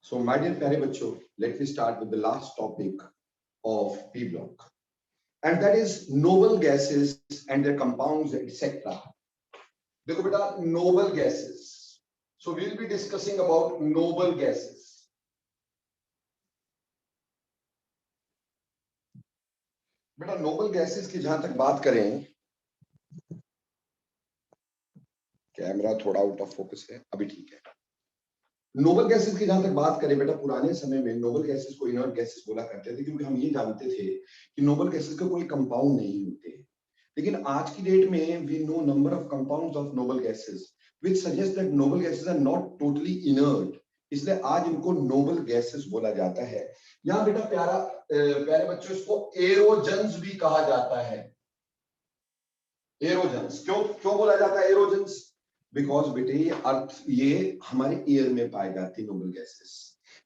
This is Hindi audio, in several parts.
So, my dear प्यारे बच्चों, let me start with the last topic of P block, and that is noble gases and their compounds, etc. देखो बेटा, noble gases. So, we will be discussing about noble gases. बेटा, noble gases की जहां तक बात करें, कैमरा थोड़ा आउट ऑफ फोकस है, अभी ठीक है। नोबल गैसेस की जहां तक बात करें बेटा, पुराने समय में नोबल गैसेस को इनर्ट गैसेस बोला करते थे, क्योंकि हम ये जानते थे कि नोबल गैसेस का कोई कंपाउंड नहीं होते। लेकिन आज की डेट में we know number of compounds of noble gases which suggest that noble gases are not totally inert, इसलिए आज इनको नोबल गैसेस बोला जाता है। यहाँ बेटा प्यारे बच्चों, इसको एरोजेंस भी कहा जाता है। एरोजेंस क्यों बोला जाता है एरोजेंस? बिकॉज बेटे ये हमारे एयर में पाए जाते हैं नोबल गैसेस।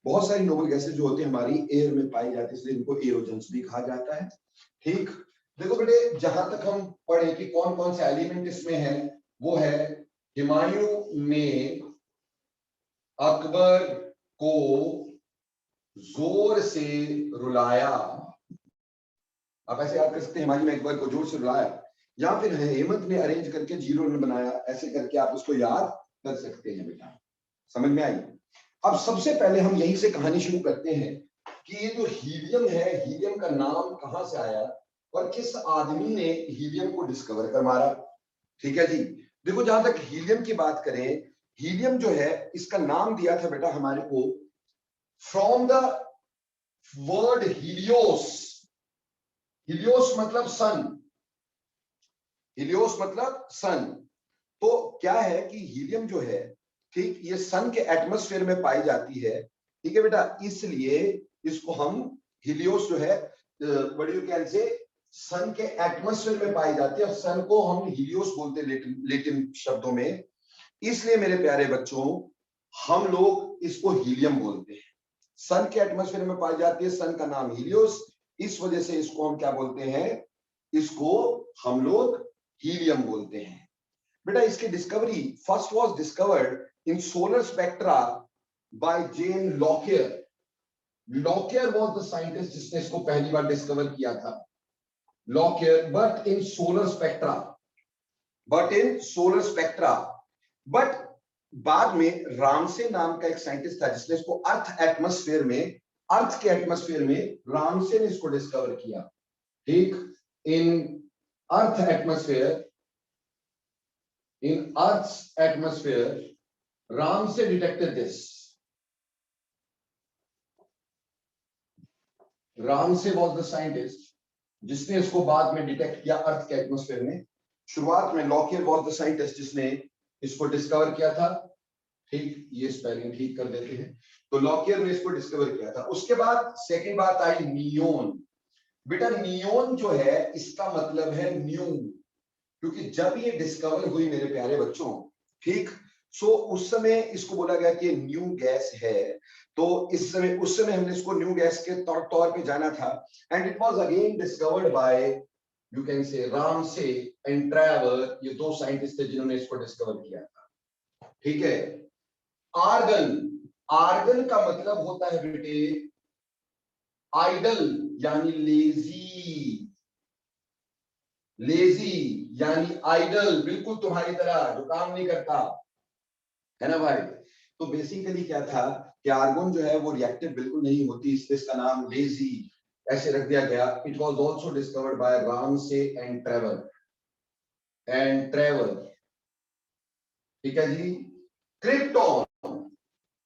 बहुत सारी नोबल गैसेस जो होती है हमारी एयर में पाई जाती है, इसलिए इनको एरोजेंस भी कहा जाता है। ठीक, देखो बेटे, जहां तक हम पढ़े कि कौन कौन से एलिमेंट इसमें है, वो है हुमायूं ने अकबर को जोर से रुलाया। आप ऐसे याद कर सकते हैं, हुमायूं ने अकबर को जोर से रुलाया, या फिर हेमंत ने अरेंज करके जीरो ने बनाया, ऐसे करके आप उसको याद कर सकते हैं बेटा। समझ में आई? अब सबसे पहले हम यहीं से कहानी शुरू करते हैं कि ये जो हीलियम है, हीलियम का नाम कहां से आया और किस आदमी ने हीलियम को डिस्कवर कर मारा। ठीक है जी। देखो, जहां तक हीलियम की बात करें, हीलियम जो है इसका नाम दिया था बेटा हमारे को from the word Helios. Helios मतलब सन, हीलियोस मतलब सन। तो क्या है कि हीलियम जो है, ठीक, ये सन के एटमॉस्फेयर में पाई जाती है। ठीक है बेटा, इसलिए इसको हम हीलियोस जो है, व्हाट यू कैन से, सन के एटमॉस्फेयर में पाई जाती है, और सन को हम हीलियोस बोलते हैं लैटिन शब्दों में। इसलिए मेरे प्यारे बच्चों, हम लोग इसको हीलियम बोलते हैं। सन के एटमॉस्फेयर में पाई जाती है, सन का नाम हीलियोस, इस वजह से इसको हम क्या बोलते हैं, इसको हम लोग हीलियम बोलते हैं। बेटा, इसकी discovery first was discovered in solar spectra by Jen Lockyer. Lockyer was the scientist जिसने इसको पहली बार डिस्कवर किया था, Lockyer, but in solar spectra, but बाद में रामसे नाम का एक साइंटिस्ट था जिसने इसको अर्थ के एटमॉस्फेयर में रामसे ने इसको डिस्कवर किया। ठीक, in earth atmosphere, in Earth's atmosphere, Ramsay detected this. Ramsay was the scientist जिसने इसको बाद में डिटेक्ट किया अर्थ के एटमॉस्फेयर में। शुरुआत में लॉकियर was the scientist जिसने इसको डिस्कवर किया था। ठीक, ये स्पेलिंग ठीक कर देते हैं। तो लॉकियर ने इसको डिस्कवर किया था। उसके बाद सेकंड बात आई नियोन। बेटा, नियोन जो है इसका मतलब है न्यू, क्योंकि जब ये डिस्कवर हुई मेरे प्यारे बच्चों, ठीक, सो उस समय इसको बोला गया कि न्यू गैस है। तो उस समय हमने इसको न्यू गैस के तौर पे जाना था। And it was again discovered by, you can say, Ramsay and Trevor. ये दो साइंटिस्ट थे जिन्होंने इसको डिस्कवर किया था। ठीक है। आर्गन, आर्गन का मतलब होता है बेटे आइडल, यानी लेजी, लेजी यानी आइडल, बिल्कुल तुम्हारी तरह जो काम नहीं करता है ना भाई। तो बेसिकली क्या था कि आर्गन जो है वो रिएक्टिव बिल्कुल नहीं होती, इसलिए इसका नाम लेजी ऐसे रख दिया गया। It was also discovered by Ramsay and Trevor. ठीक है जी। क्रिप्टॉन,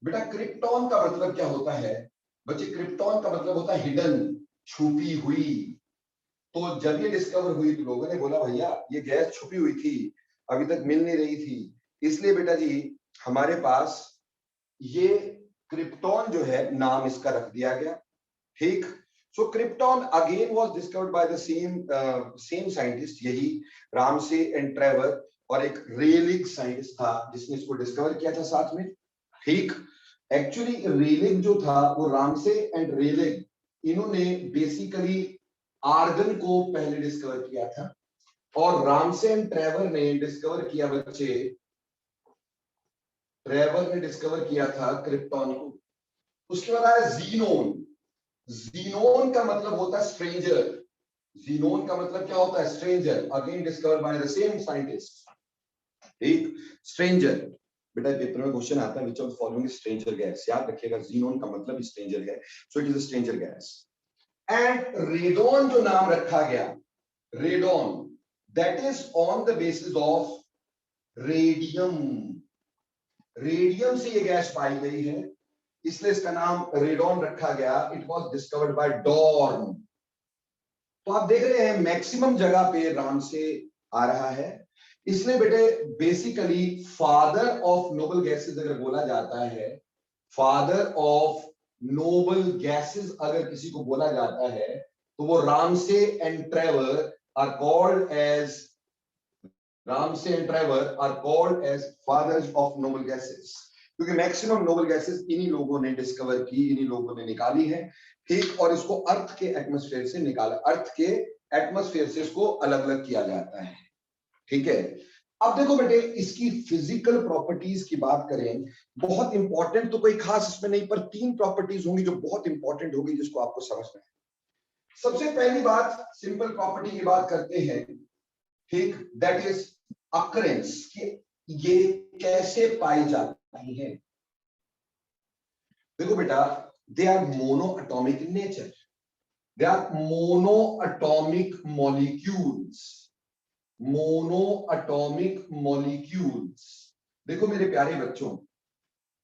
बेटा क्रिप्टॉन का मतलब क्या होता है बच्चे? क्रिप्टॉन का मतलब होता है हिडन, छुपी हुई। तो जब ये डिस्कवर हुई तो लोगों ने बोला भैया ये गैस छुपी हुई थी, अभी तक मिल नहीं रही थी, इसलिए बेटा जी हमारे पास ये क्रिप्टॉन जो है नाम इसका रख दिया गया। ठीक, so krypton again was discovered by the same scientist, यही रामसे एंड ट्रेवर, और एक रेलिग साइंटिस्ट था जिसने इसको डिस्कवर किया था साथ में। ठीक, एक्चुअली रेलिग जो था वो रामसे एंड रेलिग, इन्होंने बेसिकली आर्गन को पहले डिस्कवर किया था, और रामसे एंड ट्रेवर ने डिस्कवर किया बच्चे, ट्रेवर ने डिस्कवर किया था क्रिप्टॉन को। उसके बाद आया जीनोन। जीनोन का मतलब होता है स्ट्रेंजर। जीनोन का मतलब क्या होता है? Stranger. Again discovered by the same scientist. ठीक, स्ट्रेंजर। बेटा पेपर में क्वेश्चन आता है, which of the following is stranger gas. याद रखिएगा, जीनोन का मतलब स्ट्रेंजर है, सो it is a stranger gas. And radon जो नाम रखा गया, radon, that is on the basis of radium. Radium से ये गैस पाई गई है, इसलिए इसका नाम रेडोन रखा गया। It was discovered by Dorn. तो आप देख रहे हैं मैक्सिमम जगह पे राम से आ रहा है। इसलिए बेटे basically father of noble gases अगर बोला जाता है, फादर ऑफ नोबल गैसेस अगर किसी को बोला जाता है, तो वो Ramsay and Travers are called as, Ramsay and Travers are called as fathers of noble gases, क्योंकि मैक्सिमम नोबल गैसेस इन्हीं लोगों ने डिस्कवर की, इन्हीं लोगों ने निकाली है। ठीक, और इसको अर्थ के एटमॉस्फेयर से निकाला, अर्थ के एटमॉस्फेयर से इसको अलग अलग किया जाता है। ठीक है, अब देखो बेटे इसकी फिजिकल प्रॉपर्टीज की बात करें, बहुत इंपॉर्टेंट तो कोई खास इसमें नहीं, पर 3 प्रॉपर्टीज होंगी जो बहुत इंपॉर्टेंट होगी, जिसको आपको समझना है। सबसे पहली बात, सिंपल प्रॉपर्टी की बात करते हैं, ठीक, दैट इज अकरेंस, कि ये कैसे पाई जाती है। देखो बेटा, they are monoatomic in nature, they are monoatomic molecules, monoatomic molecules. देखो मेरे प्यारे बच्चों,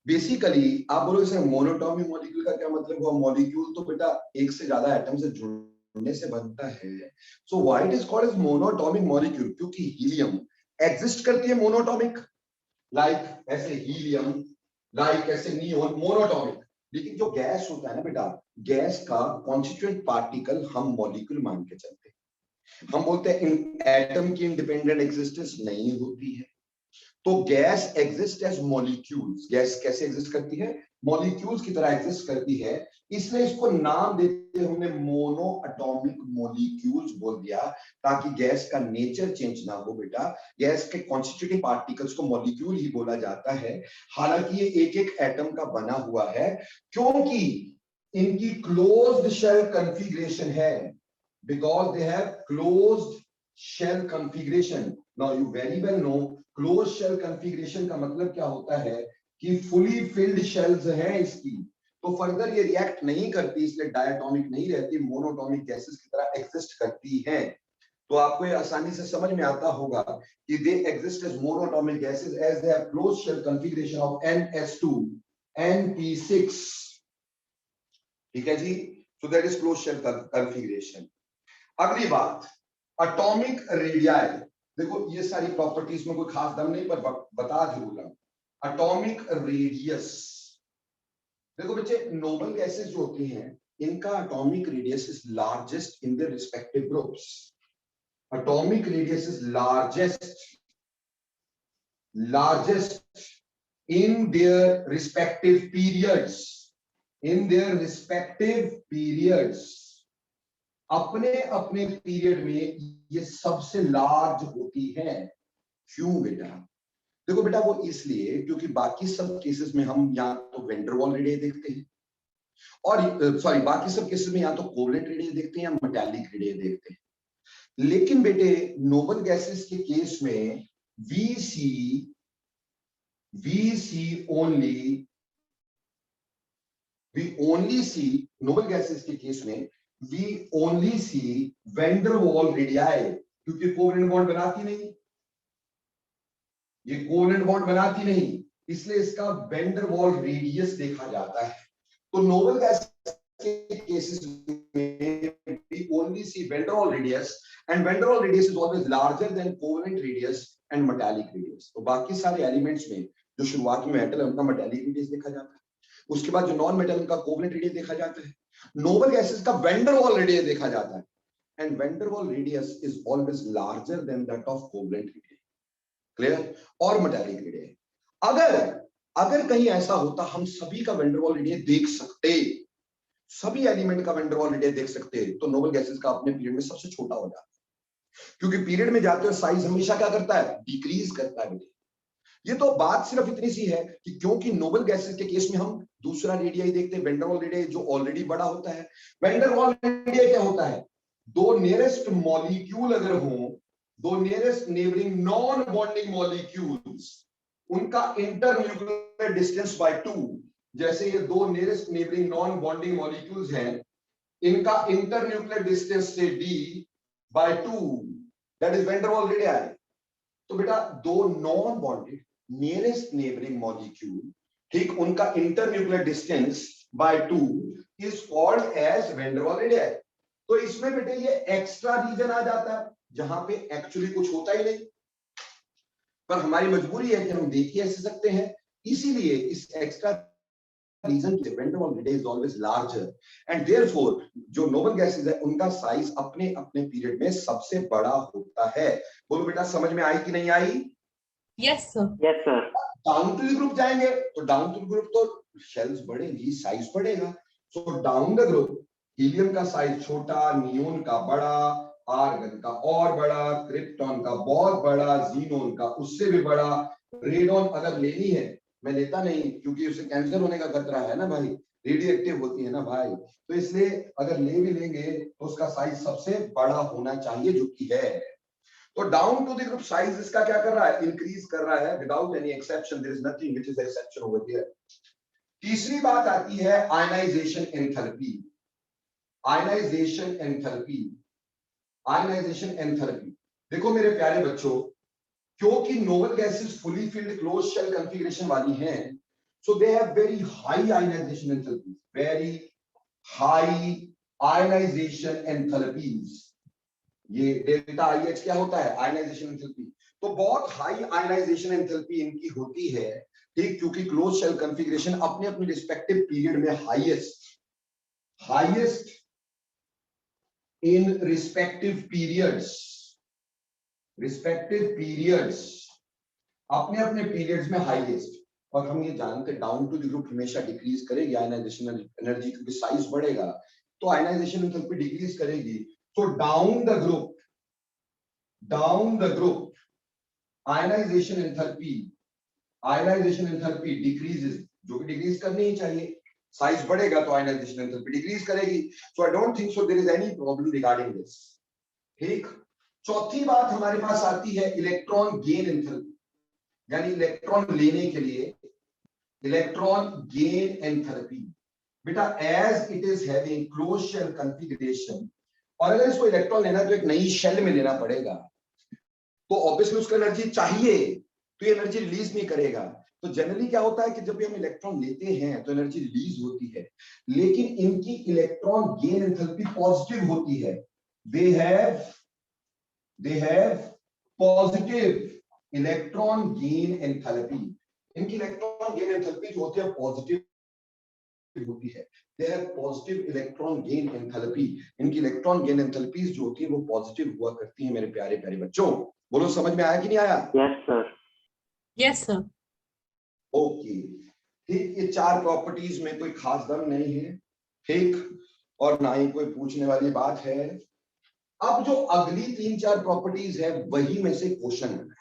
बेसिकली आप बोलोगे सर मोनोएटॉमिक मॉलिक्यूल का क्या मतलब हुआ? मॉलिक्यूल तो बेटा एक से ज्यादा एटम से जुड़ने से बनता है। So why it is called as monoatomic molecule? क्योंकि हीलियम एग्जिस्ट करती है मोनोएटॉमिक, लाइक ऐसे हीलियम, लाइक ऐसे नियोन, मोनोएटॉमिक। लेकिन जो गैस होता है ना बेटा, गैस का कॉन्स्टिट्यूएंट पार्टिकल हम मॉलिक्यूल मान के चलते हैं। हम बोलते हैं एटम की इंडिपेंडेंट एग्जिस्टेंस नहीं होती है, तो gas exist as molecules. Gas कैसे एग्जिस्ट करती है? मॉलिक्यूल्स की तरह एग्जिस्ट करती है, इसलिए इसको नाम देते हमने मोनो एटॉमिक मॉलिक्यूल्स बोल दिया, ताकि गैस का नेचर चेंज ना हो बेटा। गैस के कॉन्स्टिट्यूटिव पार्टिकल्स को मॉलिक्यूल ही बोला जाता है, हालांकि ये एक एक एटम का बना हुआ है, क्योंकि इनकी क्लोज्ड शेल कॉन्फ़िगरेशन है, because they have closed shell configuration. Now you very well know close shell configuration का मतलब क्या होता है, कि फुली फिल्ड शेल्स हैं इसकी, तो फर्दर ये रिएक्ट नहीं करती, इसलिए डायटोमिक नहीं रहती, मोनोटॉमिक गैसेस की तरह एग्जिस्ट करती हैं। तो आपको ये आसानी से समझ में आता होगा कि they exist as monatomic gases as they have close shell configuration of NS2 NP6। ठीक है जी, so that is close shell configuration. अगली बात, एटॉमिक रेडियाई। देखो ये सारी प्रॉपर्टीज में कोई खास दम नहीं, पर बता जरूर रहा हूं। एटॉमिक रेडियस, देखो बच्चे नोबल गैसेस जो होती हैं, इनका atomic radius is largest in their respective groups. Atomic radius is largest in their respective periods, in their respective periods, अपने अपने पीरियड में ये सबसे लार्ज होती है। क्यों बेटा? देखो बेटा वो इसलिए क्योंकि बाकी सब केसेस में हम या तो वेंडरवॉल रेडियस देखते हैं, और सॉरी बाकी सब केसेस में या तो कोवलेंट रेडियस देखते हैं या मेटालिक रेडियस देखते हैं। लेकिन बेटे नोबल गैसेस के केस में we only see noble gases के केस में we only see van der Waal radii, क्योंकि कोवलेंट बॉन्ड बनाती नहीं, ये कोवलेंट बॉन्ड बनाती नहीं, इसलिए इसका van der Waal रेडियस देखा जाता है। तो नोबल गैस के केसेस में we only see van der Waal radius, and van der Waal radius is always larger than covalent radius and metallic radius। तो बाकी सारे एलिमेंट्स में जो शुरुआत में मेटल है उनका मेटालिक रेडियस देखा जाता है, उसके बाद जो नॉन मेटल उनका कोवलेंट रेडियस देखा जाता है, नोबल गैसेस का van der Waal रेडियस देखा जाता है, and van der Waal radius is always larger than that of covalent radius, clear, और मेटालिक रेडियस। अगर कहीं ऐसा होता हम सभी का van der Waal रेडियस देख सकते, सभी एलिमेंट का van der Waal रेडियस देख सकते, तो नोबल गैसेस का अपने पीरियड में सबसे छोटा हो जाता, क्योंकि पीरियड में जाते हुए साइज हमेशा क्या करता है? डिक्रीज करता है। ये तो बात सिर्फ इतनी सी है कि क्योंकि नोबल गैसेस के केस में हम दूसरा रेडियाई देखते हैं, वेंडर वॉल रेडियाई, जो ऑलरेडी बड़ा होता है। वेंडर वॉल रेडियाई क्या होता है? दो नियरेस्ट मॉलिक्यूल अगर हो, दो nearest neighboring non bonding molecules, उनका इंटरन्यूक्लियर डिस्टेंस बाय 2, जैसे ये दो nearest neighboring non bonding molecules हैं, इनका इंटरन्यूक्लियर डिस्टेंस से d by 2, that is van der Waal radii. तो बेटा दो non bonded nearest neighboring molecule, ठीक, उनका internuclear distance by 2 is called as van der Waal radii. तो इसमें बेटे ये एक्स्ट्रा रीजन आ जाता है जहां पे एक्चुअली कुछ होता ही नहीं, पर हमारी मजबूरी है कि हम देख ही ऐसे सकते हैं, इसीलिए इस एक्स्ट्रा रीजन के vendor Waal radii is always larger and therefore जो नोबल गैसेस है उनका साइज अपने अपने पीरियड में सबसे बड़ा होता है। बोलो बेटा समझ में आई कि नहीं आई? Yes sir. Yes sir. Down to the group जाएंगे तो डाउन टू द ग्रुप तो शेल्स बढ़ेंगी, साइज बढ़ेगा। So down the group helium का साइज छोटा, नियोन का बड़ा, आर्गन का और बड़ा, क्रिप्टॉन का बहुत बड़ा, जीनोन का उससे भी बड़ा। रेडॉन अगर लेनी है, मैं लेता नहीं क्योंकि उसे कैंसर होने का खतरा है ना भाई, रेडियो एक्टिव होती है ना भाई, तो इसलिए अगर ले भी लेंगे तो उसका साइज सबसे बड़ा होना चाहिए, जो कि है। तो down to the group size इसका क्या कर रहा है? इंक्रीज कर रहा है without any exception, there is nothing which is exception over here. तीसरी बात आती है ionization enthalpy. Ionization enthalpy, ionization enthalpy. देखो मेरे प्यारे बच्चों, क्योंकि noble gases fully filled close shell configuration वाली हैं, so they have very high ionization enthalpy, very high ionization enthalpies. ये डेल्टा आईएच क्या होता है? Ionization enthalpy. तो बहुत हाई आयनाइजेशन एंथैल्पी इनकी होती है, ठीक, क्योंकि क्लोज शेल कॉन्फ़िगरेशन अपने अपने रिस्पेक्टिव पीरियड में हाईएस्ट इन रिस्पेक्टिव पीरियड्स अपने अपने पीरियड्स में हाईएस्ट। और हम ये जानते हैं डाउन टू द ग्रुप हमेशा डिक्रीज करेगी आयनाइजेशन एनर्जी, क्योंकि साइज बढ़ेगा तो आयनाइजेशन एंथैल्पी डिक्रीज करेगी। तो down the group ionization enthalpy decreases, जो कि डिक्रीज करनी ही चाहिए, साइज बढ़ेगा तो आयनाइजेशन एंथैल्पी डिक्रीज करेगी। So I don't think so there is any problem regarding this, ठीक। चौथी बात हमारे पास आती है इलेक्ट्रॉन गेन एंथैल्पी, यानी इलेक्ट्रॉन लेने के लिए इलेक्ट्रॉन गेन एंथैल्पी। बेटा as it is having close shell configuration, और अगर इसको इलेक्ट्रॉन लेना है तो एक नई शेल में लेना पड़ेगा, तो ऑब्वियसली उसको एनर्जी चाहिए, तो ये एनर्जी रिलीज नहीं करेगा। तो जनरली क्या होता है कि जब भी हम इलेक्ट्रॉन लेते हैं तो एनर्जी रिलीज होती है, लेकिन इनकी इलेक्ट्रॉन गेन एंथैल्पी पॉजिटिव होती है। They have positive electron gain enthalpy. इनकी इलेक्ट्रॉन गेन एंथैल्पी जो होती है पॉजिटिव होती है। They have positive electron gain enthalpy. इनकी इलेक्ट्रॉन गेन एंथैल्पीज जो होती है वो पॉजिटिव हुआ करती है मेरे प्यारे प्यारे बच्चों। बोलो समझ में आया कि नहीं आया? Yes sir. Yes sir. Okay, ठीक। ये चार प्रॉपर्टीज में कोई खास दम नहीं है, ठीक, और ना ही कोई पूछने वाली बात है। अब जो अगली तीन चार प्रॉपर्टीज है वही में से क्वेश्चन आना है।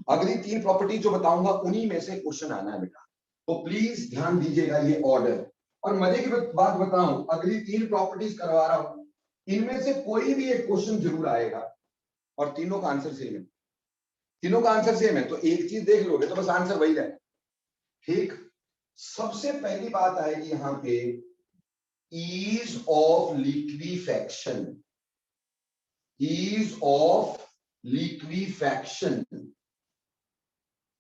अगली तीन प्रॉपर्टीज जो बताऊंगा उन्हीं में से क्वेश्चन आना है बेटा, तो प्लीज ध्यान दीजिएगा ये ऑर्डर। और मजे की बात बताऊं, अगली तीन प्रॉपर्टीज करवा रहा हूं, इनमें से कोई भी एक क्वेश्चन जरूर आएगा और तीनों का आंसर सेम है। तीनों का आंसर सेम है, तो एक चीज देख लोगे तो बस आंसर वही है, ठीक। सबसे पहली बात आएगी यहां पे ease of liquefaction. Ease of liquefaction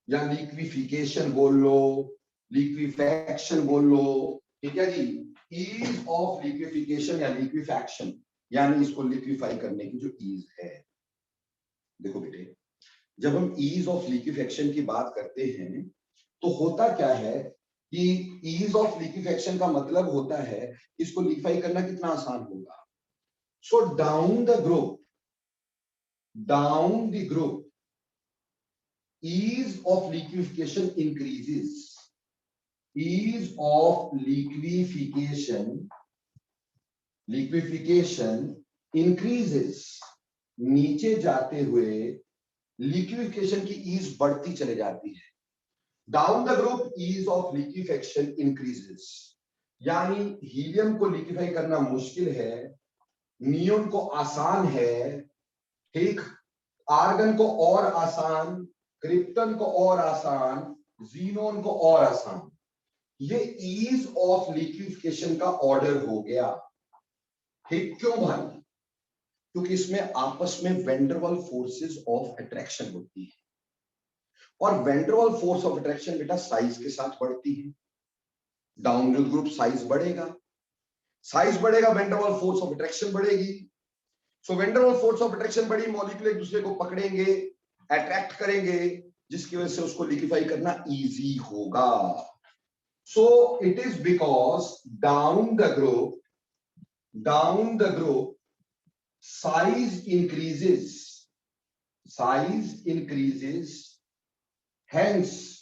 या लिक्विफिकेशन बोल लो, लिक्विफैक्शन बोल लो, ठीक है जी। ईज ऑफ लिक्विफिकेशन या लिक्विफैक्शन, यानी इसको लिक्विफाई करने की जो ईज है। देखो बेटे, जब हम ईज ऑफ लिक्विफैक्शन की बात करते हैं तो होता क्या है कि ईज ऑफ लिक्विफैक्शन का मतलब होता है इसको लिक्विफाई करना कितना आसान होगा। सो down the group ease of liquefaction increases. Ease of liquefaction increases. नीचे जाते हुए लिक्विफिकेशन की ईज बढ़ती चले जाती है। Down the group ease of liquefaction increases, यानी हीलियम को लिक्विफाई करना मुश्किल है, नियोन को आसान है, ठीक, आर्गन को और आसान, क्रिप्टन को और आसान, जीनोन को और आसान। ये ईज ऑफ लिक्विफिकेशन का ऑर्डर हो गया, ठीक। क्यों भाई? क्योंकि इसमें आपस में वेंडरवॉल फोर्सेस ऑफ अट्रैक्शन होती है, और वेंडरवॉल फोर्स ऑफ अट्रैक्शन बेटा साइज के साथ बढ़ती है। डाउन ग्रुप साइज बढ़ेगा, साइज बढ़ेगा, वेंडरवॉल फोर्स ऑफ अट्रैक्शन बढ़ेगी। सो वेंडरवॉल फोर्स ऑफ अट्रैक्शन बढ़ी, मॉलिक्यूल एक दूसरे को पकड़ेंगे, अट्रैक्ट करेंगे, जिसकी वजह से उसको लिक्विफाई करना इजी होगा। सो it is because down the group size increases, hence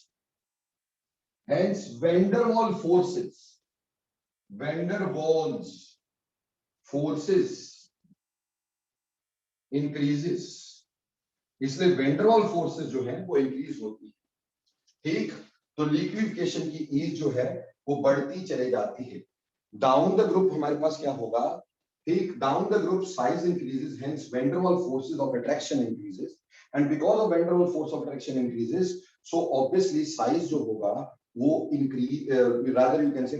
van der Waals forces increases, इसलिए van der Waals forces जो है वो इंक्रीज होती है, ठीक। तो लिक्विफिकेशन की ईज जो है वो बढ़ती चले जाती है। डाउन द ग्रुप हमारे पास क्या होगा, ठीक, down the group size increases, hence van der Waals forces of attraction increases, and because of van der Waals force of attraction increases, so obviously size जो होगा वो increase, rather you can say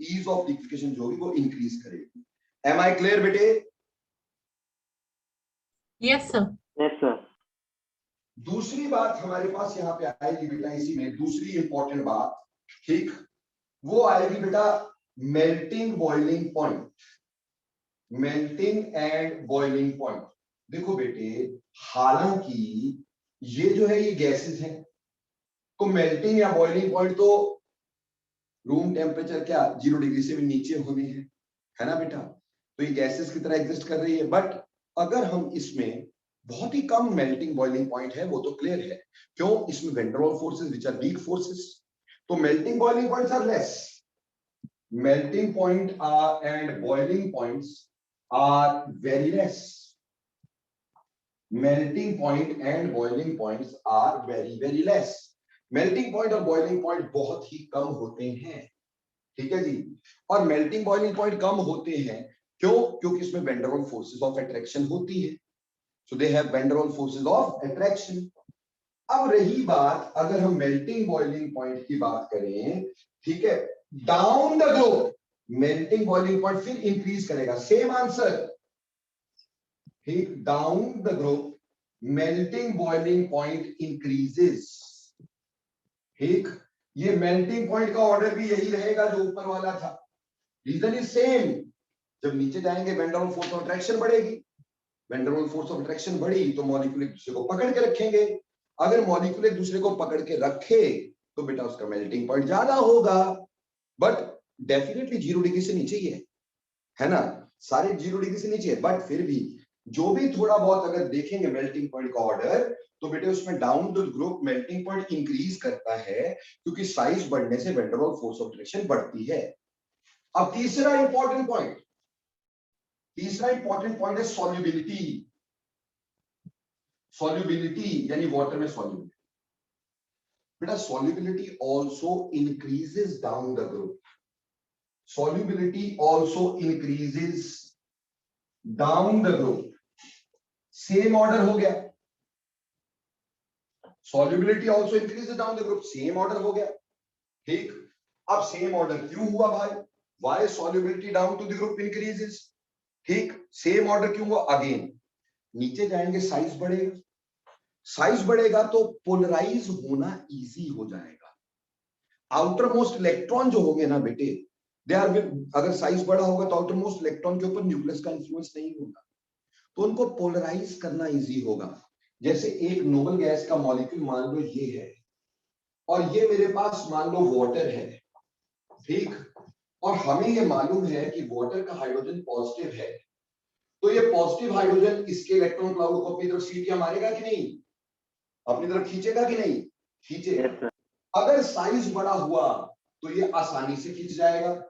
ease of liquefaction जो होगी वो increase करेगी। Am I clear बेटे? Yes, sir. Yes, sir. दूसरी बात हमारे पास यहाँ पे आएगी बेटा, इसी में दूसरी इंपॉर्टेंट बात, ठीक, वो आएगी बेटा melting boiling point, melting and boiling point. देखो बेटे, हालांकि ये जो है ये गैसेस हैं, तो मेल्टिंग या बॉइलिंग पॉइंट तो रूम टेम्परेचर क्या 0 डिग्री से भी नीचे होने हैं, है ना बेटा, तो ये गैसेस की तरह एग्जिस्ट कर रही है। बट अगर हम इसमें बहुत ही कम मेल्टिंग बॉइलिंग पॉइंट है, वो तो क्लियर है, क्यों, इसमें van der Waals forces which are weak forces, तो melting boiling points are less, melting point and boiling points are very less, melting point and boiling points are very less, melting point और boiling point बहुत ही कम होते हैं, ठीक है जी। और melting boiling point कम होते हैं क्यों, क्योंकि इसमें van der Waals forces of attraction होती है, so they have van der Waals forces of attraction। अब रही बात, अगर हम melting boiling point की बात करें, ठीक है, down the group melting boiling point फिर इंक्रीज करेगा, सेम आंसर, ठीक, down the group melting boiling point increases, ठीक। ये मेल्टिंग पॉइंट का ऑर्डर भी यही रहेगा जो ऊपर वाला था, रीजन इज सेम। जब नीचे जाएंगे van der Waals force of attraction बढ़ेगी, van der Waals force of attraction बढ़ी तो मॉलिक्यूल एक दूसरे को पकड़ के रखेंगे, अगर मॉलिक्यूल एक दूसरे को पकड़ के रखे तो बेटा उसका मेल्टिंग पॉइंट ज्यादा होगा, बट डेफिनेटली 0 डिग्री से नीचे ही है ना, सारे 0 डिग्री से नीचे है, बट फिर भी जो भी थोड़ा बहुत अगर देखेंगे मेल्टिंग पॉइंट का ऑर्डर, तो बेटे उसमें down the group melting point increase करता है, क्योंकि साइज बढ़ने से van der Waals force of attraction बढ़ती है। अब तीसरा इंपॉर्टेंट पॉइंट है सॉल्युबिलिटी, यानी वाटर में सॉल्युबिलिटी। बेटा solubility also increases down the group, solubility also increases down the group, same order हो गया, solubility also increases down the group, same order हो गया, ठीक। अब सेम ऑर्डर क्यों हुआ भाई, why solubility down to the group increases, ठीक, सेम ऑर्डर क्यों हुआ, अगेन नीचे जाएंगे साइज बढ़ेगा, साइज बढ़ेगा तो पोलराइज होना इजी हो जाएगा, आउटर मोस्ट इलेक्ट्रॉन जो होंगे ना बेटे, दे आर, अगर साइज बड़ा होगा तो आउटर मोस्ट इलेक्ट्रॉन के ऊपर न्यूक्लियस का इंफ्लुएंस नहीं होगा, तो उनको पोलराइज करना इजी होगा। जैसे एक नोबल गैस का मॉलिक्यूल मान लो ये है, और ये मेरे पास मान लो वाटर है, ठीक, और हमें ये मालूम है कि वाटर का हाइड्रोजन पॉजिटिव है, तो ये पॉजिटिव हाइड्रोजन इसके इलेक्ट्रॉन क्लाउड को अपनी तरफ सीटियां मारेगा कि नहीं, अपनी तरफ खींचेगा कि नहीं, खींचेगा। अगर साइज बड़ा हुआ तो ये आसानी से खींच जाएगा,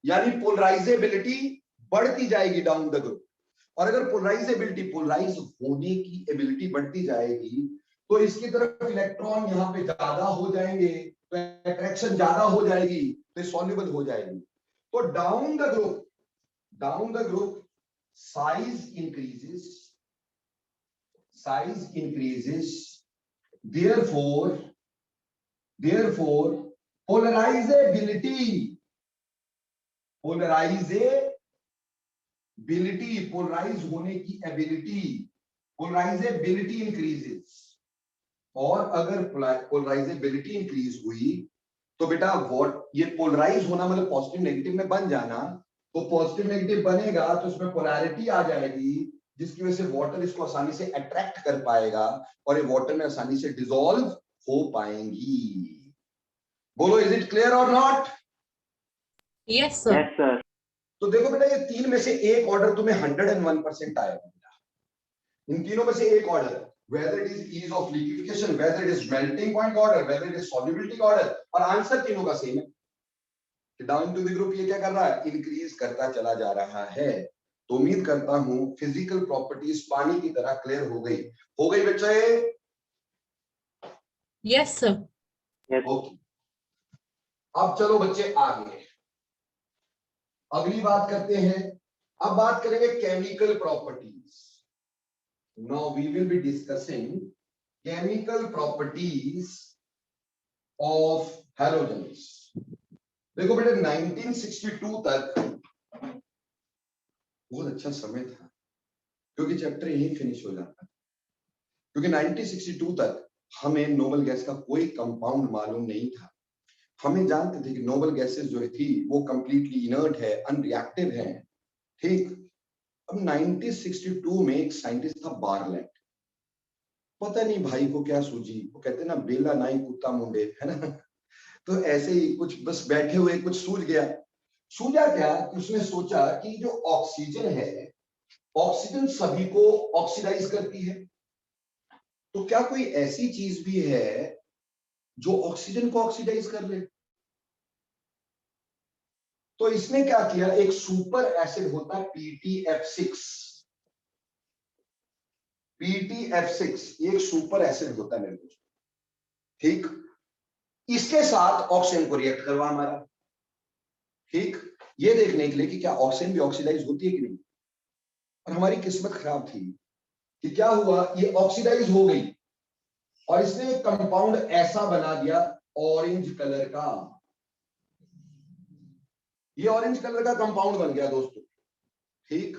यानी पोलराइजेबिलिटी बढ़ती जाएगी डाउन द ग्रुप, और अगर पोलराइजेबिलिटी, पोलराइज होने की एबिलिटी बढ़ती जाएगी, तो इसकी तरफ इलेक्ट्रॉन यहाँ पे ज्यादा हो जाएंगे, तो अट्रैक्शन ज्यादा हो जाएगी, तो सॉल्युबल हो जाएगी। तो down the group size increases, therefore polarizability polarize होने की पोलराइजेबिलिटी इंक्रीजेस। और अगर पोलराइजेबिलिटी इंक्रीज हुई तो बेटा ये पोलराइज होना मतलब पॉजिटिव नेगेटिव में बन जाना, तो पॉजिटिव नेगेटिव बनेगा तो उसमें पोलैरिटी आ जाएगी, जिसकी वजह से वाटर इसको आसानी से अट्रैक्ट कर पाएगा और ये वाटर में आसानी से डिसॉल्व हो पाएंगी। बोलो, इज इट क्लियर और not? Yes, sir. Yes, sir. तो देखो बेटा, ये तीन में से एक ऑर्डर तुम्हें 101% आएगा। इन तीनों में से एक order, whether it is ease of liquefaction, whether it is melting point order, whether it is solubility order, और आंसर तीनों का सेम है। डाउन टू द ग्रुप ये क्या कर रहा है? इंक्रीज करता चला जा रहा है। तो उम्मीद करता हूं फिजिकल प्रॉपर्टीज पानी की तरह क्लियर हो गई बच्चे? Yes, sir. Yes. ओके, अब चलो बच्चे आगे अगली बात करते हैं। अब बात करेंगे chemical properties. Now we will be discussing chemical properties of halogens. देखो बेटे, 1962 तक बहुत अच्छा समय था, क्योंकि चैप्टर यही फिनिश हो जाता, क्योंकि 1962 तक हमें नोबल गैस का कोई कंपाउंड मालूम नहीं था। हमें जानते थे कि नोबल गैसेस जो थी वो कंप्लीटली इनर्ट है, अनरिएक्टिव है, ठीक। अब 1962 में एक साइंटिस्ट था बार्लैंड, पता नहीं भाई को क्या सूझी, वो कहते ना बेला नाई कुत्ता मुंडे, है ना, तो ऐसे ही कुछ बस बैठे हुए कुछ सूझा क्या, उसने सोचा कि जो ऑक्सीजन है, ऑक्सीजन सभी को ऑक्सीडाइज करती है, तो क्या कोई ऐसी चीज भी है जो ऑक्सीजन को ऑक्सीडाइज कर ले? तो इसने क्या किया, एक सुपर एसिड होता है PTF6 एक सुपर एसिड होता है मेरे दोस्त, ठीक। इसके साथ ऑक्सीजन को रिएक्ट करवा हमारा, ठीक, ये देखने के लिए कि क्या ऑक्सीजन भी ऑक्सीडाइज होती है कि नहीं। और हमारी किस्मत खराब थी कि क्या हुआ, ये ऑक्सीडाइज हो गई और इसने एक कंपाउंड ऐसा बना दिया ऑरेंज कलर का, ये ऑरेंज कलर का कंपाउंड बन गया दोस्तों, ठीक।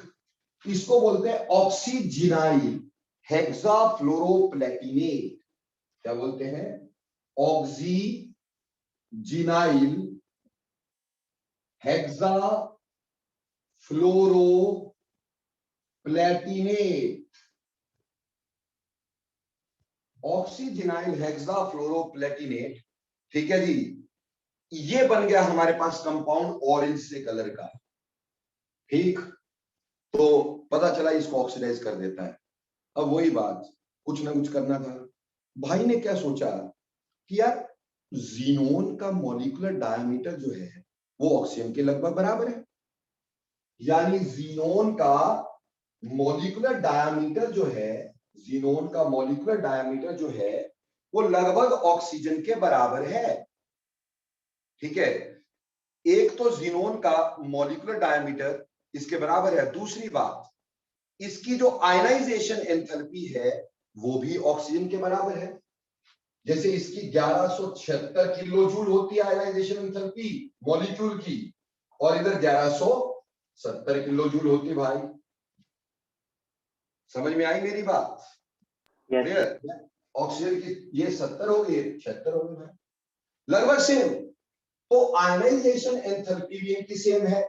इसको बोलते हैं ऑक्सीजिनाइल हेक्साफ्लोरोप्लेटिनेट। क्या बोलते हैं? ऑक्सीजिनाइल हेक्साफ्लोरोप्लेटिनेट, ऑक्सीजिनाइल हेक्साफ्लोरोप्लेटिनेट, ठीक है जी। ये बन गया हमारे पास कंपाउंड ऑरेंज से कलर का, ठीक। तो पता चला इसको ऑक्सीडाइज कर देता है। अब वही बात, कुछ ना कुछ करना था। भाई ने क्या सोचा कि यार जीनोन का मॉलिक्यूलर डायमीटर जो है वो ऑक्सीजन के लगभग बराबर है, यानी जीनोन का मॉलिक्यूलर डायमीटर जो है, जीनोन का मॉलिक्यूलर डायमीटर जो है वो लगभग ऑक्सीजन के बराबर है, ठीक है। एक तो जीनोन का मॉलिक्यूलर डायमीटर इसके बराबर है, दूसरी बात इसकी जो आयनाइजेशन एंथैल्पी है वो भी ऑक्सीजन के बराबर है। जैसे इसकी 1176 किलो जूल होती है आयनाइजेशन एंथैल्पी मॉलिक्यूल की, और इधर 1170 किलो जूल होती है। भाई समझ में आई मेरी बात? Yes. ऑक्सीजन की ये 70 हो गई, 76 हो गई, भाई लगभग सेम। तो आयनाइजेशन एंथैल्पी भी इनकी सेम है,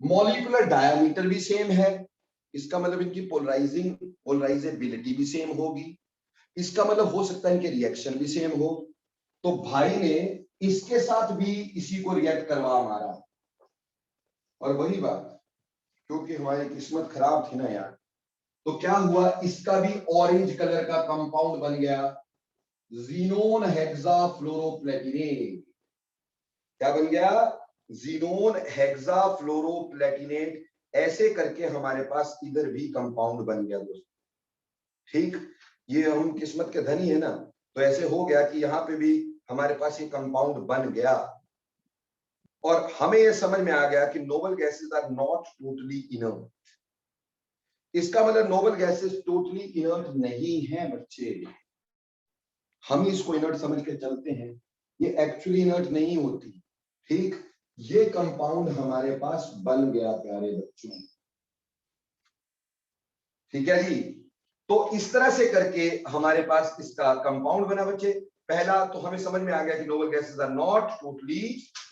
मॉलिक्यूलर डायमीटर भी सेम है, इसका मतलब इनकी पोलराइजेबिलिटी भी सेम होगी, इसका मतलब हो सकता है इनके रिएक्शन भी सेम हो। तो भाई ने इसके साथ भी इसी को रिएक्ट करवा मारा, और वही बात, क्योंकि हमारी किस्मत खराब थी ना यार, तो क्या हुआ, इसका भी ऑरेंज कलर का कंपाउंड बन गया, जीनोन हेक्साफ्लोरोप्लेटिनेट। क्या बन गया? जीनोन हेक्साफ्लोरोप्लेटिनेट। ऐसे करके हमारे पास इधर भी कंपाउंड बन गया दोस्तों, ठीक। ये हम किस्मत के धनी है ना, तो ऐसे हो गया कि यहाँ पे भी हमारे पास ये कंपाउंड बन गया और हमें ये समझ में आ गया कि noble gases are not totally inert. इसका मतलब नोबल गैसेस टोटली इनर्ट नहीं है बच्चे, हम इसको इनर्ट समझ के चलते हैं, ये एक्चुअली इनर्ट नहीं होती। ठीक, ये कंपाउंड हमारे पास बन गया प्यारे बच्चों, ठीक है जी। तो इस तरह से करके हमारे पास इसका कंपाउंड बना बच्चे। पहला तो हमें समझ में आ गया कि noble gases are not totally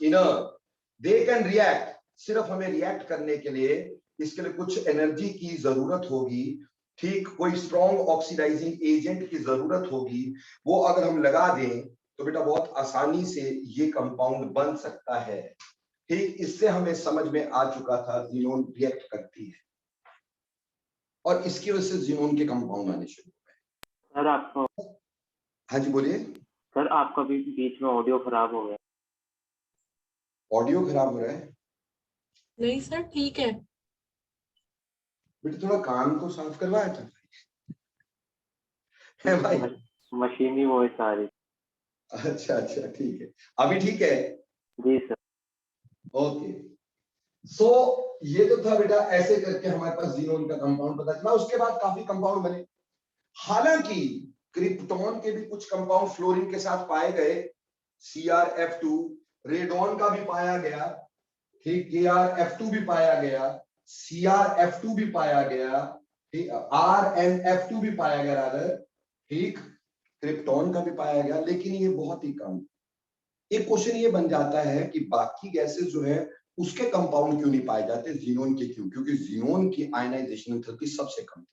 inert, they can react, सिर्फ हमें रिएक्ट करने के लिए इसके लिए कुछ एनर्जी की जरूरत होगी। ठीक, कोई स्ट्रॉन्ग ऑक्सीडाइजिंग एजेंट की जरूरत होगी, वो अगर हम लगा दें तो बेटा बहुत आसानी से ये कंपाउंड बन सकता है। ठीक, इससे हमें समझ में आ चुका था ज़ीनोन रिएक्ट करती है और इसकी वजह से ज़ीनोन के कंपाउंड आने शुरू हो गए। सर आपको, हाँ जी बोलिए। सर आपका भी बीच में ऑडियो खराब हो गया। ऑडियो खराब हो रहा है? नहीं सर, ठीक है। बेटा थोड़ा कान को साफ करवाया था है भाई? मशीनी वॉइस आ रही। अच्छा अच्छा, ठीक है, अभी ठीक है? जी सर। ओके, सो ये तो था बेटा, ऐसे करके हमारे पास ज़ीनोन का कंपाउंड पता चला। उसके बाद काफी कंपाउंड बने, हालांकि क्रिप्टॉन के भी कुछ कंपाउंड फ्लोरीन के साथ पाए गए, CrF2, रेडॉन का भी पाया गया, ठीक, KrF2 भी पाया गया, CrF2 भी पाया गया, ठीक, RnF2 भी पाया गया रादर, ठीक, क्रिप्टॉन का भी पाया गया, लेकिन ये बहुत ही कम। एक क्वेश्चन ये बन जाता है कि बाकी गैसेस जो है उसके कंपाउंड क्यों नहीं पाए जाते, ज़ीनोन के क्यों? क्योंकि ज़ीनोन की आयनाइजेशन एंथैल्पी सबसे कम थी,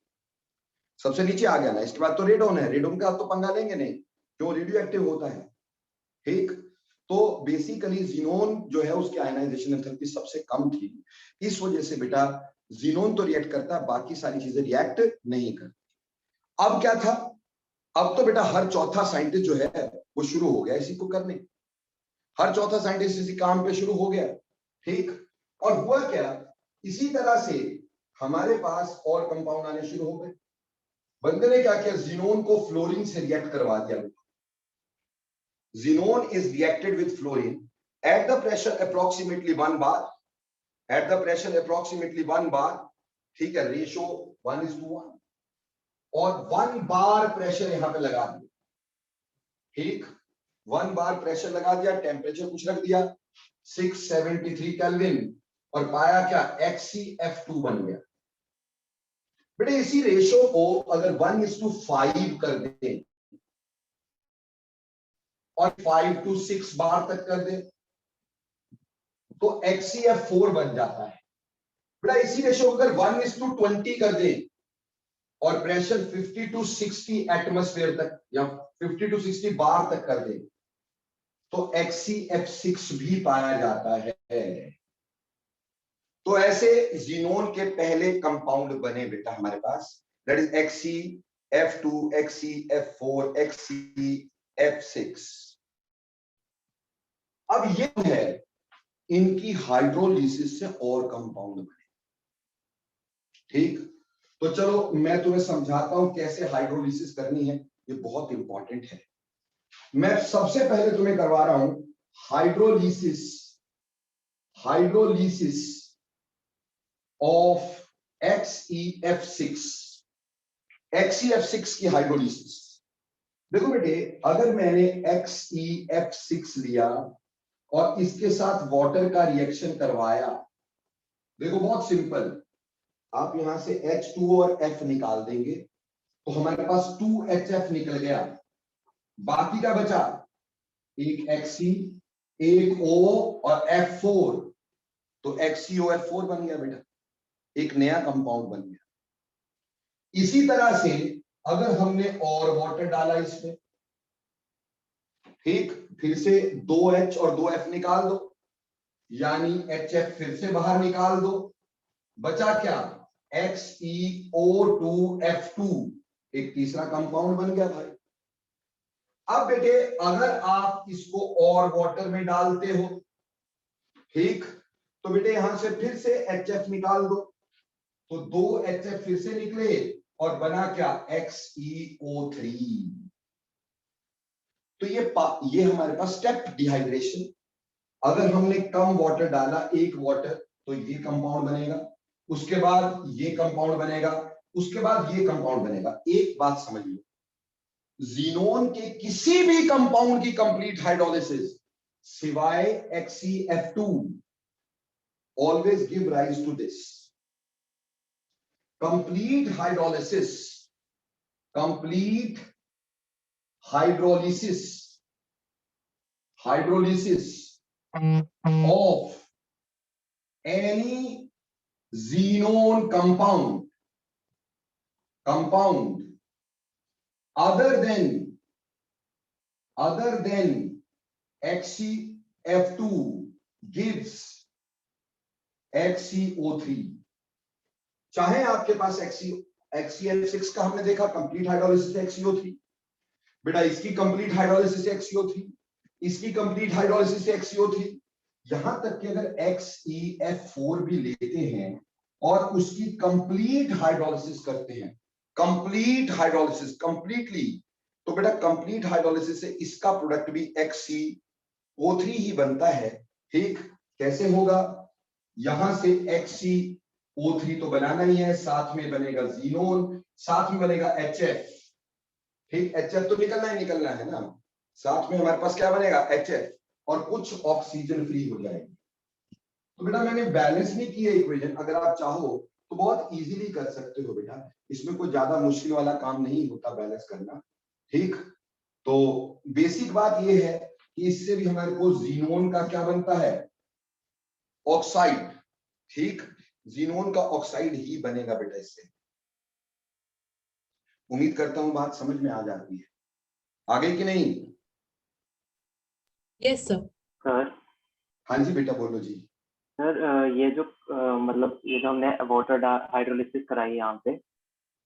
सबसे नीचे आ गया ना। इसके बाद तो रेडॉन है, रेडॉन का तो पंगा लेंगे नहीं, जो रेडियो एक्टिव होता है। ठीक, तो बेसिकली ज़ीनोन जो है उसकी आयनाइजेशन एंथैल्पी सबसे कम थी, इस वजह से बेटा ज़ीनोन तो रिएक्ट करता है, बाकी सारी चीजें रिएक्ट नहीं करती। अब क्या था, अब तो बेटा हर चौथा साइंटिस्ट जो है वो शुरू हो गया इसी को करने, हर चौथा साइंटिस्ट इसी काम पे शुरू हो गया। ठीक, और हुआ क्या, इसी तरह से हमारे पास और कंपाउंड आने शुरू हो गए। बंदे ने क्या किया, ज़ीनोन को फ्लोरीन से रिएक्ट करवा दिया। Xenon is reacted with fluorine at the pressure approximately 1 bar, at the pressure approximately 1 bar, ठीक है, रेशो 1:1 और 1 बार प्रेशर यहां पे लगा दिया। ठीक, 1 बार प्रेशर लगा दिया, टेम्परेचर कुछ रख दिया 673 केल्विन और पाया क्या, XeF2 बन गया। बेटे इसी रेशो को अगर 1:5 कर दें और 5 to 6 बार तक कर दे तो XeF4 बन जाता है। बेटा इसी रेशो को अगर 1:20 कर दे और प्रेशर 50 to 60 एटमॉस्फेयर तक या 50 to 60 बार तक कर दे तो XeF6 भी पाया जाता है। तो ऐसे ज़ीनोन के पहले कंपाउंड बने बेटा हमारे पास, that is XeF2, XeF4, XeF6। अब ये है इनकी हाइड्रोलिसिस से और कंपाउंड बने। ठीक, तो चलो मैं तुम्हें समझाता हूं कैसे हाइड्रोलिसिस करनी है, ये बहुत इंपॉर्टेंट है। मैं सबसे पहले तुम्हें करवा रहा हूं hydrolysis, hydrolysis of XeF6, XeF6 की हाइड्रोलिसिस। देखो बेटे, अगर मैंने XeF6 लिया और इसके साथ वाटर का रिएक्शन करवाया, देखो बहुत सिंपल, आप यहां से H2O और F निकाल देंगे तो हमारे पास 2HF निकल गया, बाकी क्या बचा, एक Xe, एक O और F4, तो XeOF4 बन गया बेटा, एक नया कंपाउंड बन गया। इसी तरह से अगर हमने और वाटर डाला इसमें, ठीक, फिर से 2H और 2F निकाल दो, यानी HF फिर से बाहर निकाल दो, बचा क्या, XeO2F2, एक तीसरा कंपाउंड बन गया भाई। अब बेटे अगर आप इसको और वाटर में डालते हो, ठीक, तो बेटे यहां से फिर से HF निकाल दो, तो 2HF फिर से निकले और बना क्या XeO3। तो ये हमारे पास स्टेप डिहाइड्रेशन। अगर हमने कम वाटर डाला 1 वाटर तो ये कंपाउंड बनेगा, उसके बाद ये कंपाउंड बनेगा, उसके बाद ये कंपाउंड बनेगा। एक बात समझ लो, ज़ीनोन के किसी भी कंपाउंड की कंप्लीट हाइड्रोलिसिस सिवाय XeF2 always give rise to this complete hydrolysis of any xenone compound other than XeF2 gives XeO3। चाहे आपके पास XeF6 का हमने देखा कंप्लीट हाइड्रोलिसिस है XeO3, बेटा इसकी कंप्लीट हाइड्रोलिसिस है XeO3, इसकी कंप्लीट हाइड्रोलिसिस है XeO3, यहां तक कि अगर XeF4 भी लेते हैं और उसकी कंप्लीट हाइड्रोलिसिस करते हैं, कंप्लीट हाइड्रोलिसिस कंप्लीटली, तो बेटा कंप्लीट हाइड्रोलिसिस से इसका प्रोडक्ट भी XeO3 ही बनता है। ठीक, कैसे होगा? यहां से XeO3 तो बनाना ही है, साथ में बनेगा ज़ीनोन, साथ में बनेगा HF। ठीक, HF तो निकलना है ना, साथ में हमारे पास क्या बनेगा HF, और कुछ ऑक्सीजन फ्री हो जाएगी। तो बेटा मैंने बैलेंस नहीं किया इक्वेशन, अगर आप चाहो तो बहुत इजीली कर सकते हो बेटा, इसमें कोई ज्यादा मुश्किल वाला काम नहीं होता बैलेंस करना। ठीक, तो बेसिक बात यह है कि इससे भी हमारे को ज़ीनोन का क्या बनता है, ऑक्साइड। ठीक, ज़ीनोन का ऑक्साइड ही बनेगा बेटा इससे। उम्मीद करता हूं बात समझ में आ जाती है, आगे कि नहीं? Yes sir. सर हाँ जी बेटा बोलो जी। सर ये जो मतलब ये जो हमने वाटर हाइड्रोलिसिस कराई यहाँ पे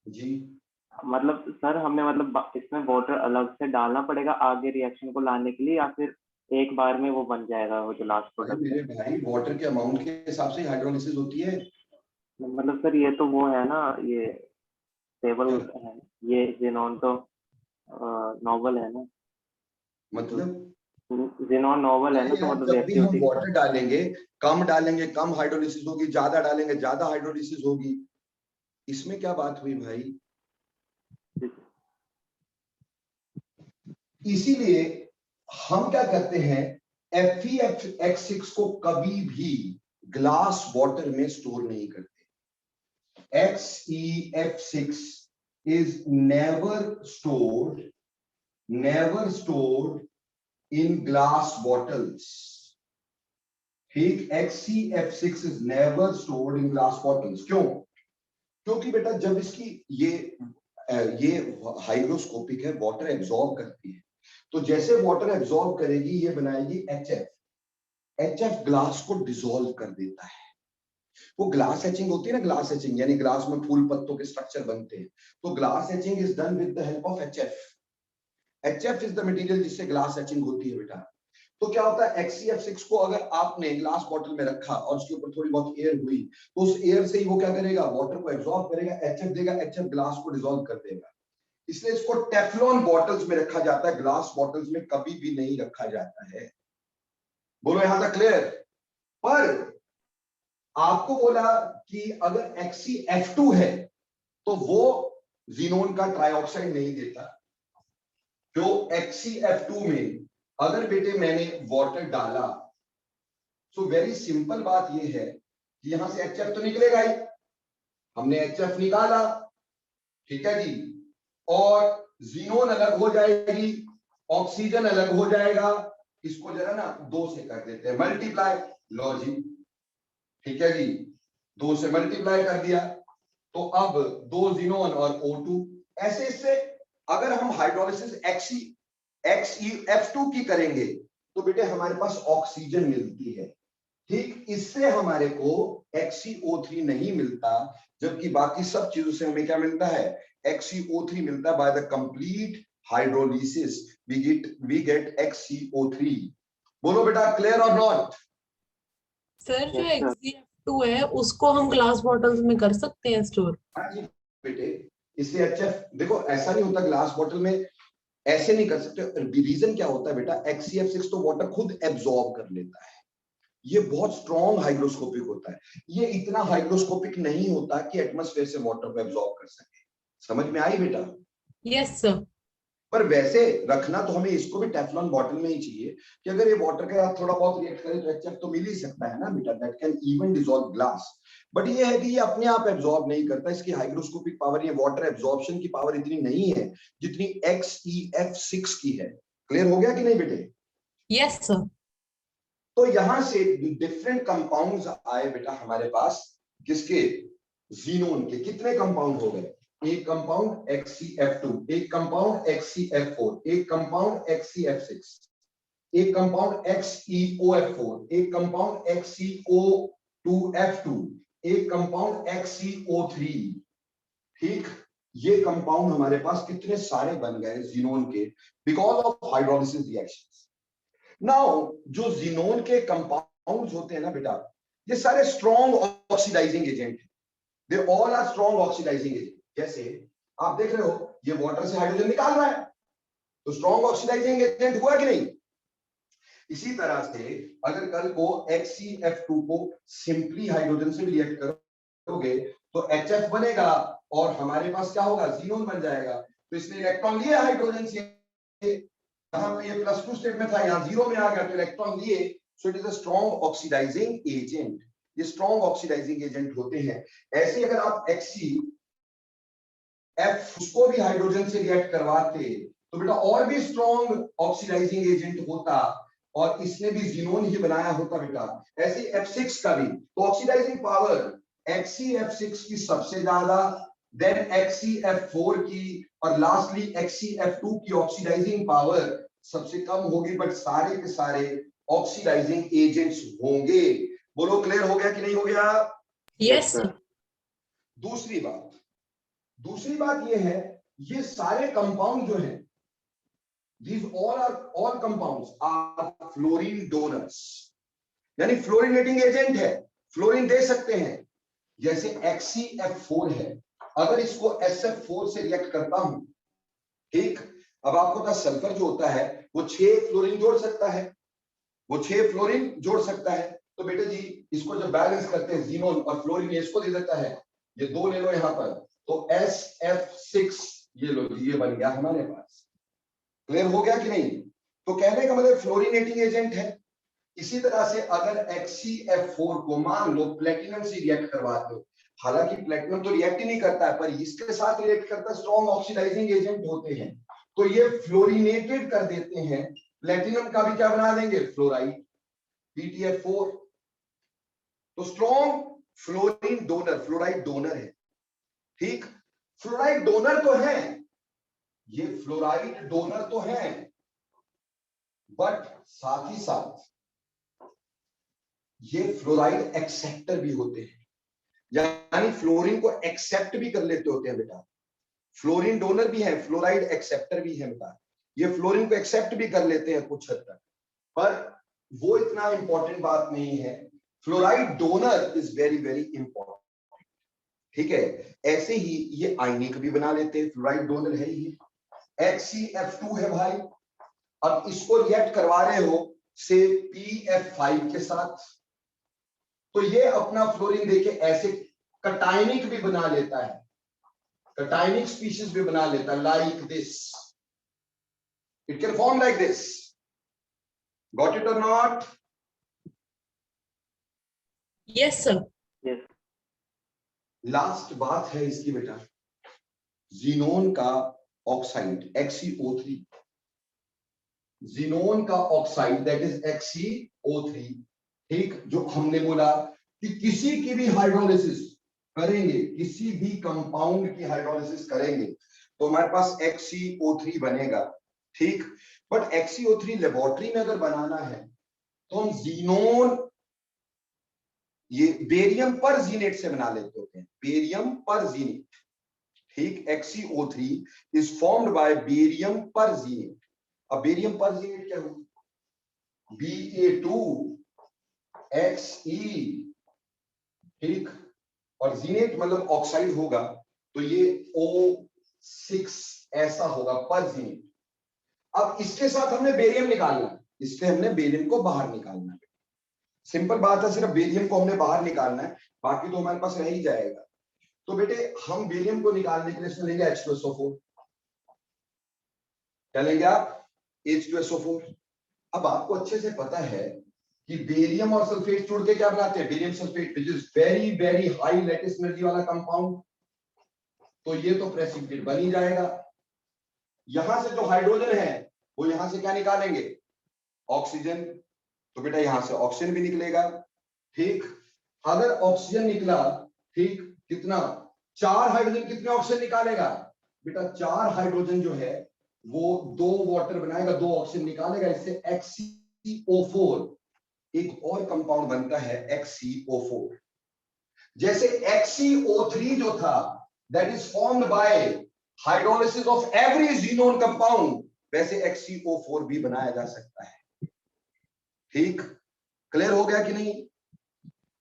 जी, मतलब सर हमें मतलब इसमें वाटर अलग से डालना पड़ेगा आगे रिएक्शन को लाने के लिए, या फिर एक बार में वो बन जाएगा वो जो लास्ट अरे प्रोडक्ट मेरे भाई वाटर के अमाउंट के हिसाब से हाइड्रोलिसिस होती है। मतलब सर ये तो वो है ना, ये टेबल है, ये ज़ीनोन तो नॉवल है ना, मतलब ज़ीनोन नॉवल है ना, तो यार मतलब जब भी हम रिएक्टिविटी वाटर डालेंगे कम हाइड्रोलिसिस होगी, ज्यादा डालेंगे ज्यादा हाइड्रोलिसिस होगी। इसमें क्या बात हुई भाई? इसीलिए हम क्या करते हैं, FeX6 को कभी भी ग्लास वाटर में स्टोर नहीं करते। XeF6 is never stored in glass bottles। ठीक, XeF6 is never stored in glass bottles। क्यों? क्योंकि बेटा जब इसकी ये हाइग्रोस्कोपिक है, वाटर एब्जॉर्ब करती है, तो जैसे वाटर एब्जॉर्ब करेगी ये बनाएगी HF ग्लास को डिसॉल्व कर देता है। वो ग्लास एचिंग होती है ना, ग्लास एचिंग यानी ग्लास में फूल पत्तों के स्ट्रक्चर बनते हैं, तो glass etching is done with the help of HF is the material जिससे ग्लास एचिंग होती है बेटा। तो क्या होता है, XeF6 को अगर आपने ग्लास बॉटल में रखा और उसके ऊपर थोड़ी बहुत एयर हुई, तो उस एयर से ही वो क्या करेगा, वाटर को एब्जॉर्ब करेगा, HF देगा, HF ग्लास को डिसॉल्व कर देगा। इसलिए इसको टेफ्लॉन बॉटल्स में रखा जाता है, ग्लास बॉटल्स में कभी भी नहीं रखा जाता है। बोलो यहां तक क्लियर? पर आपको बोला कि अगर XeF2 है तो वो ज़ीनोन का ट्राइऑक्साइड नहीं देता। जो XeF2 में अगर बेटे मैंने वाटर डाला, तो वेरी सिंपल बात यह है कि यहां से HF तो निकलेगा ही, हमने HF निकाला, ठीक है जी, और ज़ीनोन अलग हो जाएगी, ऑक्सीजन अलग हो जाएगा। इसको जरा ना 2 से कर देते हैं मल्टीप्लाई, लो जी, ठीक है जी, 2 से मल्टीप्लाई कर दिया, तो अब 2 ज़ीनोन और O2। ऐसे इससे अगर हम हाइड्रोलिसिस XeF2 की करेंगे तो बेटे हमारे पास ऑक्सीजन मिलती है। ठीक, इससे हमारे को XeO3 नहीं मिलता, जबकि बाकी सब चीजों से हमें क्या मिलता है, XeO3 मिलता है। By the complete hydrolysis we get XeO3। बोलो बेटा क्लियर और नॉट? सर जो XeF2 है उसको हम ग्लास बॉटल्स में कर सकते हैं स्टोर? हाँ जी बेटे, इसलिए HF देखो ऐसा नहीं होता ग्लास बॉटल में, ऐसे नहीं कर सकते। रीजन क्या होता है बेटा, HCF6 तो वाटर खुद एब्जॉर्ब कर लेता है, ये बहुत स्ट्रॉन्ग हाइग्रोस्कोपिक होता है, ये इतना हाइग्रोस्कोपिक नहीं होता कि एटमॉस्फेयर से वाटर को एब्जॉर्ब कर सके। समझ में आई बेटा? Yes sir. पर वैसे रखना तो हमें इसको भी टेफ्लॉन बॉटल में ही चाहिए कि अगर ये वाटर के साथ थोड़ा बहुत रिएक्ट करे तो HF तो मिल ही सकता है ना बेटा, that can even dissolve glass. But ये है कि ये अपने आप एब्जॉर्ब नहीं करता, इसकी हाइग्रोस्कोपिक पावर, ये वाटर एब्जॉर्प्शन की पावर इतनी नहीं है जितनी XEF6 की है। क्लियर हो गया कि नहीं बेटे? Yes sir. तो यहां से डिफरेंट कंपाउंड्स आए बेटा हमारे पास, किसके? जीनोन के। कितने कंपाउंड हो गए? एक कंपाउंड XCF2, एक कंपाउंड XCF4, एक कंपाउंड XCF6, एक कंपाउंड XeOF4, एक कंपाउंड XeO2F2, एक कंपाउंड XeO3। ठीक, ये कंपाउंड हमारे पास कितने सारे बन गए जीनोन के, because of hydrolysis reactions. Now जो जीनोन के कंपाउंड्स होते हैं ना बेटा, ये सारे स्ट्रॉन्ग ऑक्सीडाइजिंग एजेंट हैं, they all are strong oxidizing agent. जैसे आप देख रहे हो ये वाटर से हाइड्रोजन निकाल रहा है, तो स्ट्रॉन्ग ऑक्सीडाइजिंग एजेंट हुआ कि नहीं? इसी तरह से अगर कल को XCF2 को सिंपली हाइड्रोजन से रिएक्ट करोगे तो HF बनेगा और हमारे पास क्या होगा? जीनोन बन जाएगा। तो इसने इलेक्ट्रॉन लिया हाइड्रोजन से, यहाँ पे ये +2 स्टेट में था, यहाँ 0 में आ गया, तो इलेक्ट्रॉन लिए। So it is a strong oxidizing agent. ये स्ट्रॉन्ग ऑक्सीडाइजिंग एजेंट होते हैं। ऐसे अगर आप XCF उसको भी हाइड्रोजन से रिएक्ट करवाते तो बेटा और भी स्ट्रॉन्ग ऑक्सीडाइजिंग एजेंट होता और इसने भी जीनोन ही बनाया होता बेटा। ऐसे F6 का भी, तो ऑक्सीडाइजिंग पावर XCF6 की सबसे ज्यादा, देन XCF4 की, और लास्टली XCF2 की ऑक्सीडाइजिंग पावर सबसे कम होगी, बट सारे के सारे ऑक्सीडाइजिंग एजेंट्स होंगे। बोलो क्लियर हो गया कि नहीं हो गया? Yes sir. दूसरी बात ये है, ये सारे कंपाउंड जो हैं, these all compounds are fluorine donors, यानी फ्लोरिनेटिंग एजेंट है, फ्लोरीन दे सकते हैं। जैसे XCF4 है, अगर इसको SF4 से रिएक्ट करता हूं, ठीक, अब आपको पता सल्फर जो होता है वो 6 फ्लोरीन जोड़ सकता है, वो 6 फ्लोरीन जोड़ सकता है। तो बेटे जी इसको जब बैलेंस करते हैं जीनोन और फ्लोरीन, इसको दे देता है, ये 2 ले लो यहां पर, तो SF6 ये लो, ये बन गया हमारे पास। क्लियर हो गया कि नहीं? तो कहने का मतलब फ्लोरिनेटिंग एजेंट है। इसी तरह से अगर XCF4 को मान लो प्लेटिनम से रिएक्ट करवाते हो, हालांकि प्लेटिनम तो रिएक्ट ही नहीं करता है, पर इसके साथ रिएक्ट करता है, स्ट्रॉन्ग ऑक्सीडाइजिंग एजेंट होते हैं, तो ये फ्लोरिनेटेड कर देते हैं। प्लेटिनम का भी क्या बना देंगे? Fluoride, PTF4। तो strong fluorine donor, fluoride donor है। ठीक, फ्लोराइड डोनर तो है, ये फ्लोराइड डोनर तो है, बट साथ ही साथ ये फ्लोराइड एक्सेप्टर भी होते हैं, यानी फ्लोरीन को एक्सेप्ट भी कर लेते होते हैं बेटा। फ्लोरीन डोनर भी है, फ्लोराइड एक्सेप्टर भी है बेटा। ये फ्लोरीन को एक्सेप्ट भी कर लेते हैं कुछ हद तक, पर वो इतना इंपॉर्टेंट बात नहीं है। Fluoride donor is very very important. ठीक है, ऐसे ही ये आयनिक भी बना लेते हैं, फ्लोराइड डोनर है ही। XCF2 है भाई, अब इसको रिएक्ट करवा रहे हो से PF5 के साथ, तो ये अपना फ्लोरीन देके ऐसे कटायनिक भी बना लेता है, कटायनिक स्पीशीज भी बना लेता है, like this, it can form like this. Got it or not? Yes sir. Yes. Last बात है इसकी बेटा, जीनोन का ऑक्साइड XeO3, जीनोन का ऑक्साइड दैट इज XeO3। ठीक, जो हमने बोला कि किसी की भी हाइड्रोलिसिस करेंगे, किसी भी कंपाउंड की हाइड्रोलिसिस करेंगे तो हमारे पास XeO3 बनेगा। ठीक, बट XeO3 लेबोरेटरी में अगर बनाना है तो हम जीनोन, ये बेरियम पर जीनेट से बना लेते होते हैं, बेरियम पर जीनेट। ठीक, XeO3 is formed bye barium पर जीनेट। अब बेरियम पर जीनेट क्या होगा? Ba2Xe। ठीक, और जीनेट मतलब ऑक्साइड होगा, तो ये O 6 ऐसा होगा पर यूनिट। अब इसके साथ हमने बेरियम निकालना है, इससे हमने बेरियम को बाहर निकालना है। सिंपल बात है, सिर्फ बेरियम को हमने बाहर निकालना है, बाकी तो हमारे पास रह ही जाएगा। तो बेटे हम बेरियम को निकालने के लिए इसमें लेंगे H2SO4। क्या लेंगे आप? H2SO4। अब आपको अच्छे से पता है कि बेरियम और सल्फेट जुड़ के क्या बनाते हैं? Barium sulphate, which is very very high lattice energy वाला कंपाउंड। तो ये तो प्रेसिपिटेट बन ही जाएगा। यहां से जो हाइड्रोजन है वो यहां से क्या निकालेंगे? ऑक्सीजन। तो बेटा यहां से ऑक्सीजन भी निकलेगा। ठीक, अगर ऑक्सीजन निकला, ठीक, कितना? 4 हाइड्रोजन कितने ऑक्सीजन निकालेगा? बेटा 4 हाइड्रोजन जो है वो 2 वाटर बनाएगा, 2 ऑक्सीजन निकालेगा। इससे HCO4 एक और कंपाउंड बनता है HCO4। जैसे HCO3 जो था that is formed by hydrolysis of every xenon compound, वैसे HCO4 भी बनाया जा सकता है। ठीक, क्लियर हो गया कि नहीं?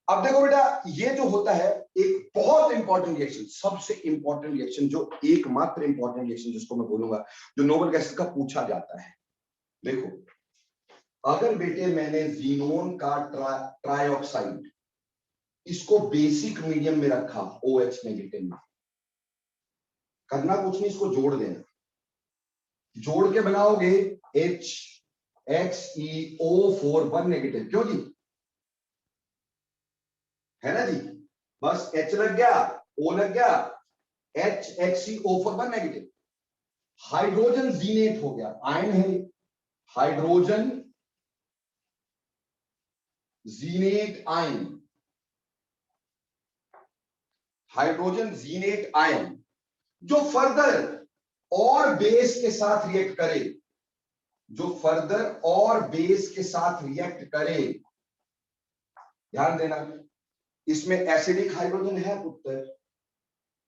अब देखो बेटा, ये जो होता है एक बहुत इंपॉर्टेंट रिएक्शन, सबसे इंपॉर्टेंट रिएक्शन, जो एकमात्र इंपॉर्टेंट रिएक्शन जिसको मैं बोलूंगा जो नोबल गैसेस का पूछा जाता है। देखो, अगर बेटे मैंने ज़ीनोन का ट्राइऑक्साइड इसको बेसिक मीडियम में रखा, OH नेगेटिव में, करना कुछ नहीं, इसको जोड़ देना। जोड़ के बनाओगे HXeO4 1 नेगेटिव, क्यों जी? है ना जी? बस H लग गया, O लग गया, HXeO4 1 नेगेटिव। हाइड्रोजन जीनेट हो गया, आयन है, हाइड्रोजन जीनेट आयन, हाइड्रोजन जीनेट आयन जो फर्दर और बेस के साथ रिएक्ट करे, जो फर्दर और बेस के साथ रिएक्ट करे। ध्यान देना, इसमें एसिडिक हाइड्रोजन है पुत्र।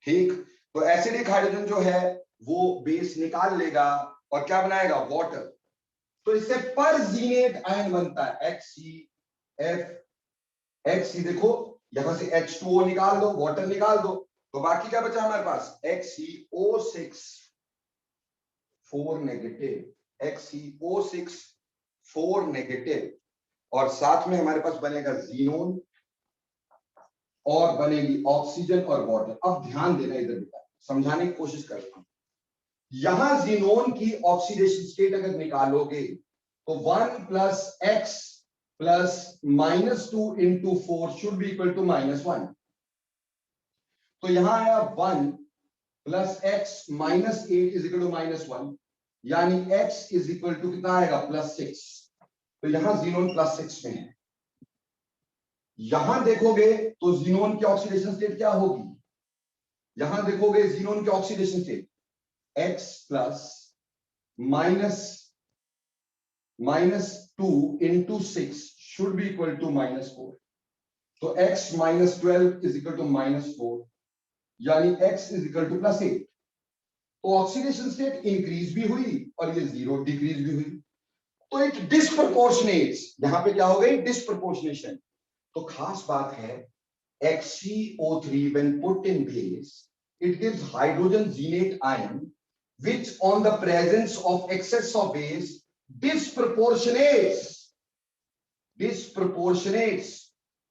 ठीक, तो एसिडिक हाइड्रोजन जो है वो बेस निकाल लेगा और क्या बनाएगा? वाटर। तो इससे परजीनेट आयन बनता है HCF। देखो यहां से H2O निकाल दो, वाटर निकाल दो, तो बाकी क्या बचा हमारे पास? HCO6 4 नेगेटिव, HCO6 4 नेगेटिव, और साथ में हमारे पास बनेगा ज़ीनोन और बनेगी ऑक्सीजन और वाटर। अब ध्यान देना, इधर बेटा समझाने की कोशिश करता हूं। यहां ज़ीनोन की ऑक्सीडेशन स्टेट अगर निकालोगे तो 1 + X + -2 × 4 should be equal to -1। तो यहां आया 1 + X - 8 = -1, यानी X = कितना आएगा? +6। तो यहां ज़ीनोन +6 में है। यहां देखोगे तो ज़ीनोन की ऑक्सीडेशन स्टेट क्या होगी? यहां देखोगे ज़ीनोन की oxidation state X + -2 × 6 should be equal to -4। तो X - 12 = -4, यानी X = +8। तो ऑक्सीडेशन स्टेट इंक्रीज भी हुई और ये 0 डिक्रीज भी हुई। तो इट डिस्प्रपोर्शनेट्स, यहां पे क्या हो गई? डिस्प्रपोर्शनेशन। तो खास बात है HCO3 when put in base, it gives hydrogen zenate ion which on the presence of excess of base disproportionates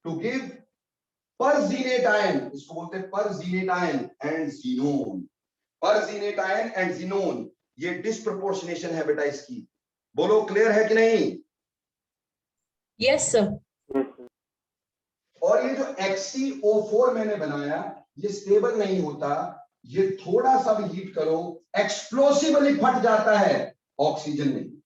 to give perzenate ion, इसको बोलते हैं perzenate ion and xenon। perzenate ion and xenon, ये डिस्प्रपोर्शनेशन है बेटा इसकी। बोलो क्लियर है कि नहीं? Yes, sir. और ये जो HCO4 मैंने बनाया ये स्टेबल नहीं होता, ये थोड़ा सा भी हीट करो एक्सप्लोसिवली फट जाता है ऑक्सीजन में।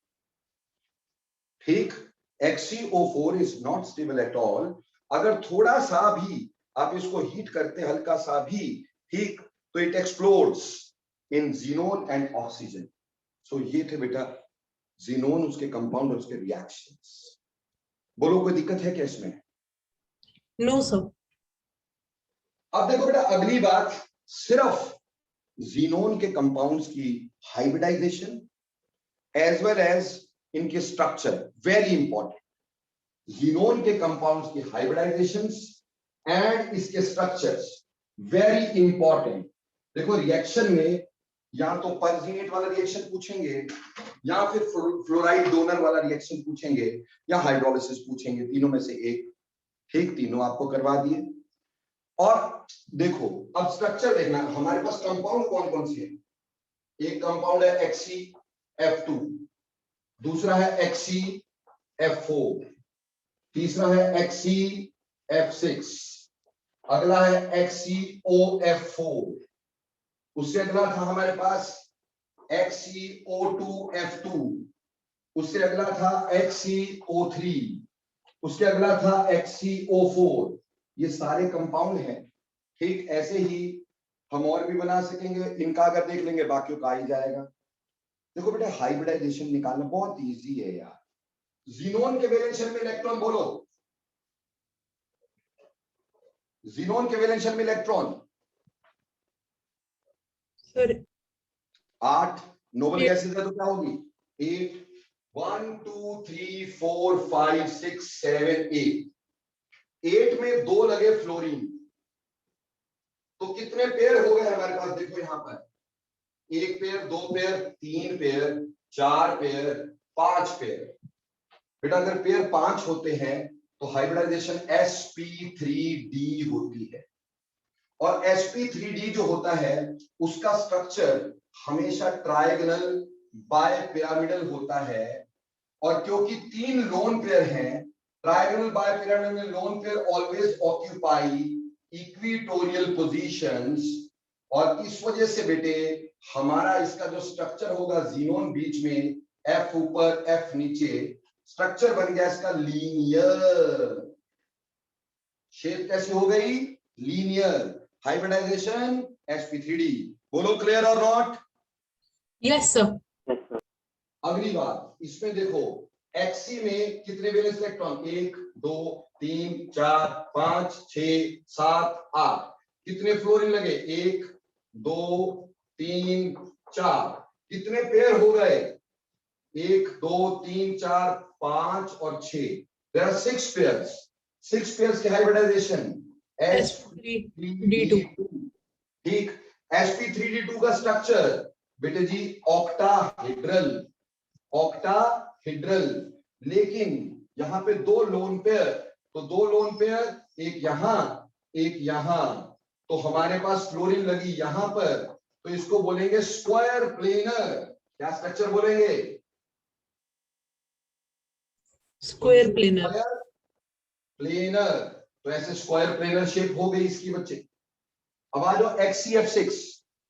ठीक, HCO4 is not stable at all. अगर थोड़ा सा भी आप इसको हीट करते, हल्का सा भी, ठीक, तो it explodes in xenon and oxygen. So ये थे बेटा ज़ीनोन, उसके कंपाउंड और उसके रिएक्शंस। बोलो कोई दिक्कत है क्या इसमें? No, sir. अब देखो बेटा अगली बात, सिर्फ ज़ीनोन के कंपाउंड्स की हाइब्रिडाइजेशन एज वेल एज इनके स्ट्रक्चर, वेरी इंपॉर्टेंट। ज़ीनोन के कंपाउंड्स की हाइब्रिडाइजेशंस एंड इसके स्ट्रक्चर्स वेरी इंपॉर्टेंट। देखो रिएक्शन में या तो परजीनेट वाला रिएक्शन पूछेंगे, या फिर फ्लोराइड डोनर वाला रिएक्शन पूछेंगे, या हाइड्रोलिसिस पूछेंगे, तीनों में से एक। ठीक, तीनों आपको करवा दिए। और देखो अब स्ट्रक्चर देखना, हमारे पास कंपाउंड कौन कौन से हैं। एक कंपाउंड है XeF2, दूसरा है XeF4, तीसरा है XeF6, अगला है XeOF4, उससे अगला था हमारे पास XeO2F2, उससे अगला था XeO3, उसके अगला था XeO4। ये सारे कंपाउंड हैं। ठीक, ऐसे ही हम और भी बना सकेंगे, इनका अगर देख लेंगे बाकियों का आ ही जाएगा। देखो बेटा, हाइब्रिडाइजेशन निकालना बहुत इजी है यार। जीनोन के वैलेंस शेल में इलेक्ट्रॉन बोलो, जीनोन के वैलेंस शेल में इलेक्ट्रॉन सर 8, नोबल गैसेस है तो क्या होगी 8, 1 2 3 4 5 6 7 8 में 2 लगे फ्लोरीन, तो कितने पेयर हो गए हमारे पास। देखो यहां पर 1 pair, 2 pair, 3 pair, 4 pair, 5 pair. बेटा अगर पेयर 5 होते हैं तो हाइब्रिडाइजेशन sp3d होती है, और sp3d जो होता है उसका स्ट्रक्चर हमेशा ट्रायगोनल बाय पिरामिडल होता है। और क्योंकि 3 लोन पेयर हैं, ट्रायगोनल बाय पिरामिडल में lone pair always occupy equatorial positions, और इस वजह से बेटे हमारा इसका जो स्ट्रक्चर होगा जीनोन बीच में, F ऊपर F नीचे, स्ट्रक्चर बन गया इसका लीनियर। शेप कैसे हो गई, लीनियर। Hybridisation sp3d। बोलो क्लियर और not. Yes sir. Yes sir. अगली बात, इसमें देखो Xe में कितने वैलेंस इलेक्ट्रॉन, 1 2 3 4 5 6 7 8। कितने फ्लोरीन लगे, 1 2 3 4। कितने पेयर हो गए, 1 2 3 4 5 और 6। There are 6 pairs. 6 पेयर्स की हाइब्रिडाइजेशन sp3d2। ठीक, sp3d2 का स्ट्रक्चर बेटे जी ऑक्टाहेड्रल, ऑक्टाहेड्रल। लेकिन यहां पे 2 लोन पेयर, तो 2 लोन पेयर, एक यहां एक यहां, तो हमारे पास फ्लोरीन लगी यहां पर, तो इसको बोलेंगे स्क्वायर प्लेनर। क्या स्ट्रक्चर बोलेंगे, स्क्वायर प्लेनर। प्लेनर। तो ऐसे स्क्वायर प्लेनर शेप हो गई इसकी बच्चे। अब आ जाओ XeF6,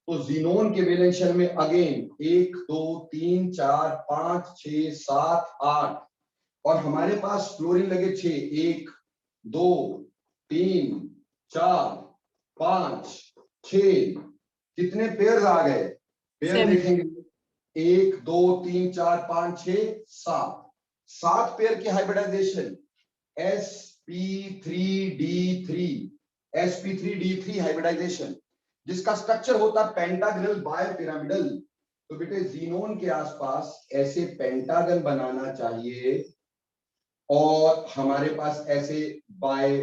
तो जीनोन के वैलेंस शेल में अगेन 1 2 3 4 5 6 7 8, और हमारे पास फ्लोरीन लगे 6, 1 2 3 4 5 6। कितने पेयर आ गए, पेयर देखेंगे 1 2 3 4 5 6 7। 7 पेयर की हाइब्रिडाइजेशन sp3d3 हाइब्रिडाइजेशन, जिसका स्ट्रक्चर होता है पेंटागनल बाय पिरामिडल। तो बेटे जीनोन के आसपास ऐसे पेंटागन बनाना चाहिए, और हमारे पास ऐसे बाय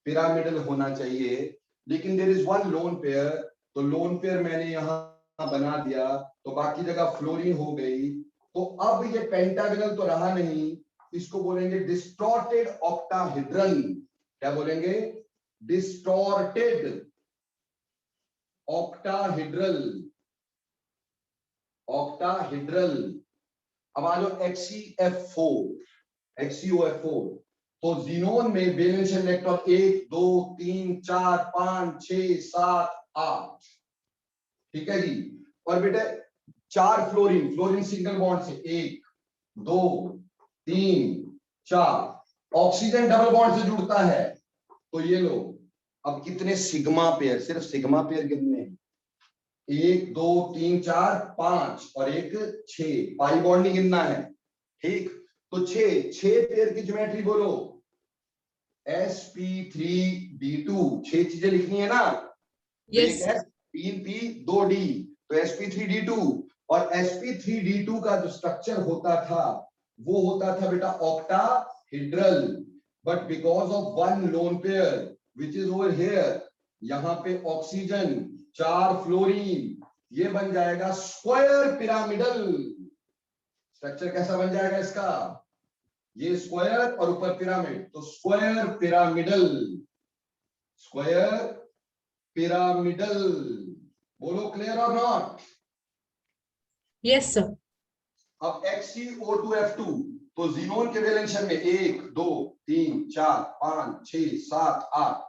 पिरामिडल होना चाहिए। लेकिन there is one lone pair, तो लोन पेयर मैंने यहां बना दिया, तो बाकी जगह फ्लोरीन हो गई। तो अब ये पेंटागनल तो रहा नहीं, इसको बोलेंगे डिस्टॉर्टेड ऑक्टाहेड्रल। क्या बोलेंगे, डिस्टॉर्टेड ऑक्टाहेड्रल, ऑक्टाहेड्रल। अब आ जाओ XeF4, तो जीनोन में वैलेंस इलेक्ट्रॉन 1 2 3 4 5 6 7 8। ठीक है जी। और बेटे 4 फ्लोरीन, फ्लोरीन सिंगल बॉन्ड से 1 2 3 4। ऑक्सीजन डबल बॉन्ड से जुड़ता है, तो ये लो। अब कितने सिग्मा पेयर, सिर्फ सिग्मा पेयर कितने, 1 2 3 4 5 और 1 6। पाई बॉन्ड नहीं गिनना है। ठीक, तो 6 पेयर की ज्योमेट्री बोलो, sp3d2। 6 चीजें लिखनी है ना, यस 3p 2d, तो sp3d2। और sp3d2 का जो स्ट्रक्चर होता था वो होता था बेटा octahedral, but because of one lone pair which is over here, यहां पे ऑक्सीजन, 4 फ्लोरीन, ये बन जाएगा स्क्वायर पिरामिडल। स्ट्रक्चर कैसा बन जाएगा इसका, ये स्क्वायर और ऊपर पिरामिड, तो स्क्वायर पिरामिडल, स्क्वायर पिरामिडल। बोलो क्लियर और नॉट। Yes, sir. अब XeO2F2, तो जीनोन के वैलेंशन में 1 2 3 4 5 6 7 8,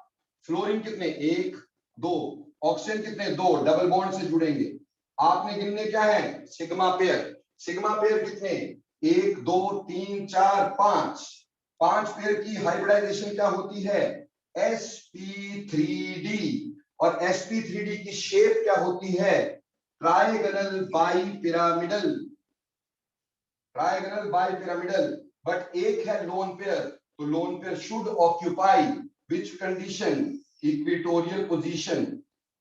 फ्लोरीन कितने 1 2, ऑक्सीजन कितने 2, डबल बॉन्ड से जुड़ेंगे। आपने गिनने क्या है, सिग्मा पेयर। सिग्मा पेयर कितने 1 2 3 4 5, 5 पेयर की हाइब्रिडाइजेशन क्या होती है sp3d, और sp3d की शेप क्या होती है trigonal bi pyramidal, trigonal bi pyramidal. But एक है लोन पेयर, तो lone pair should occupy which condition, equatorial position.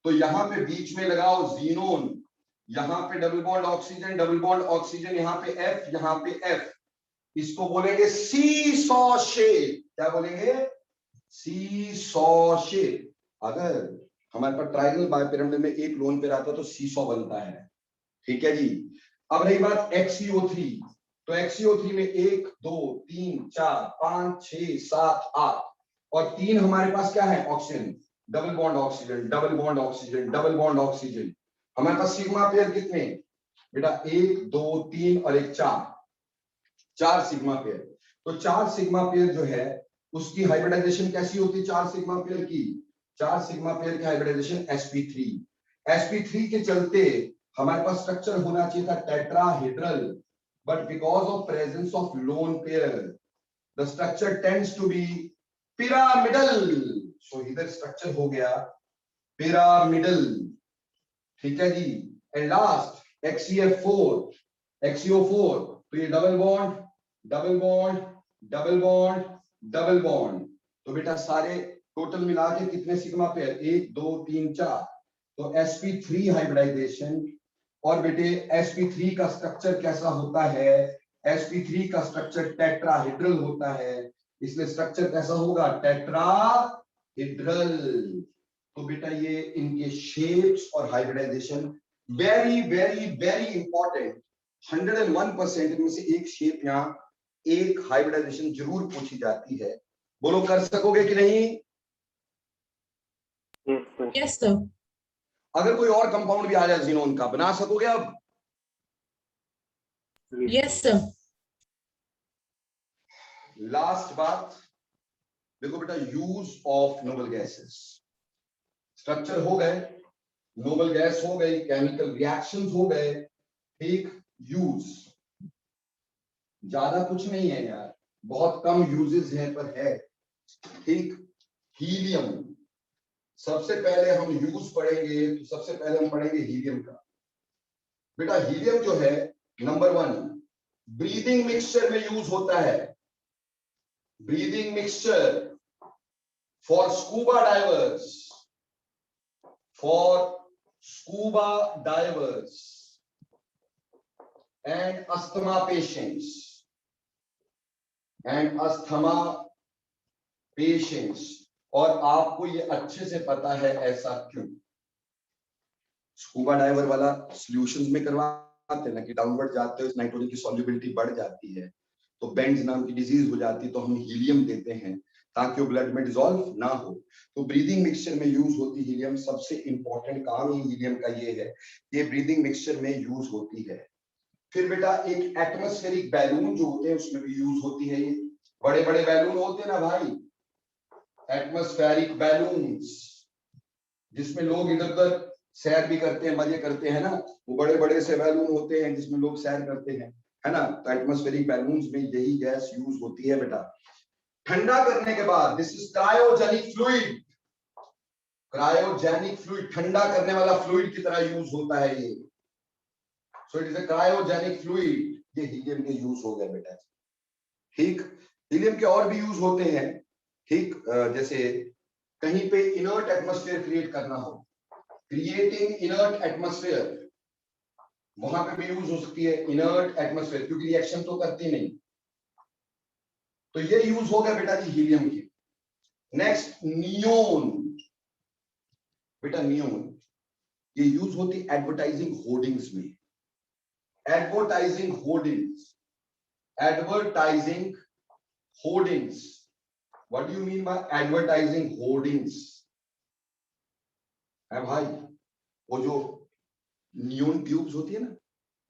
तो यहां पे बीच में लगाओ जीनोन, यहां पे double bond oxygen, double bond oxygen, यहां पे F, यहां पे F। इसको बोलेंगे सी सॉ शेप। क्या बोलेंगे, सी सॉ शेप। अगर हमारे पास ट्राइगोनल बाई पिरामिडल में एक लोन पेयर आता है तो सी सॉ बनता है। ठीक है जी। अब रही बात XeO3, तो XeO3 में 1 2 3 4 5 6 7 8, और 3 हमारे पास क्या है oxygen, double bond oxygen, double bond oxygen, double bond oxygen. हमारे पास सिग्मा पेयर कितने बेटा 1 2 3 और 1 4, 4 सिग्मा पेयर। तो 4 सिग्मा पेयर जो है उसकी हाइब्रिडाइजेशन कैसी होती है, 4 सिग्मा पेयर की, 4 सिग्मा पेयर की हाइब्रिडाइजेशन sp3। sp3 के चलते हमारे पास स्ट्रक्चर होना चाहिए था tetrahedral, but because of presence of lone pair the structure tends to be pyramidal. So इधर स्ट्रक्चर हो गया पिरामिडल। ठीक है जी। एंड लास्ट XeO4, तो ये double bond double bond double bond double bond, तो बेटा सारे टोटल मिला के कितने सिग्मा पेयर 1 2 3 4, तो sp3 हाइब्रिडाइजेशन। और बेटे sp3 का स्ट्रक्चर कैसा होता है, sp3 का स्ट्रक्चर टेट्राहेड्रल होता है, इसलिए स्ट्रक्चर कैसा होगा टेट्राहेड्रल। तो बेटा ये इनके शेप्स और hybridization very very very important. 101% में से एक शेप यहाँ एक हाइब्रिडाइजेशन जरूर पूछी जाती है। बोलो कर सकोगे कि नहीं। Yes, sir. Yes, sir. अगर कोई और कंपाउंड भी आ जाए जीनोन का, बना सकोगे अब। Yes, sir. लास्ट बात देखो बेटा, use of noble gases. Structure हो गए, नोबल गैस हो गई, केमिकल रिएक्शंस हो गए, ठीक। यूज ज्यादा कुछ नहीं है यार, बहुत कम यूजेस हैं पर है, ठीक। हीलियम, सबसे पहले हम यूज पढ़ेंगे तो सबसे पहले हम पढ़ेंगे हीलियम का। बेटा हीलियम जो है नंबर 1 ब्रीदिंग मिक्सचर में यूज होता है, breathing mixture for scuba divers, for scuba divers and asthma patients, and asthma patients. और आपको ये अच्छे से पता है ऐसा क्यों। स्कूबा डाइवर वाला सॉल्यूशंस में करवाते हैं ना कि डाउनवर्ड जाते हो नाइट्रोजन की सॉल्युबिलिटी बढ़ जाती है, तो बेंड्स नाम की डिजीज हो जाती है, तो हम हीलियम देते हैं ताकि वो ब्लड में डिसॉल्व ना हो। तो ब्रीदिंग मिक्सचर में यूज होती हीलियम। सबसे इंपॉर्टेंट काम ही हीलियम का ये है, ये ब्रीदिंग मिक्सचर में यूज होती है। फिर बेटा एक एटमॉस्फेरिक बैलून जो होते हैं उसमें भी यूज होती है। ये बड़े बड़े बैलून होते हैं ना भाई, एटमॉस्फेरिक बैलून्स, जिसमें लोग इधर उधर सैर भी करते हैं, मजे करते हैं ना, वो बड़े बड़े से बैलून होते हैं जिसमें लोग सैर करते हैं, है ना। तो एटमॉस्फेरिक बैलून्स में यही गैस यूज होती है बेटा। ठंडा करने के बाद this is cryogenic fluid, cryogenic fluid, ठंडा करने वाला फ्लूइड की तरह यूज होता है ये। सो it is a cryogenic fluid. ये हीलियम के यूज हो गए बेटा, ठीक। हीलियम के और भी यूज होते हैं, ठीक। जैसे कहीं पे इनर्ट एटमॉस्फेयर क्रिएट करना हो, क्रिएटिंग इनर्ट एटमॉस्फेयर, वहां पे भी यूज हो सकती है इनर्ट एटमॉस्फेयर, क्योंकि रिएक्शन तो करती नहीं। तो ये यूज हो गया बेटा जी हीलियम की। नेक्स्ट नियोन, बेटा नियोन, ये यूज होती एडवर्टाइजिंग होर्डिंग्स में। Advertising hoardings, advertising hoardings. What do you mean by advertising hoardings? है भाई, वो जो नियॉन ट्यूब्स होती है ना,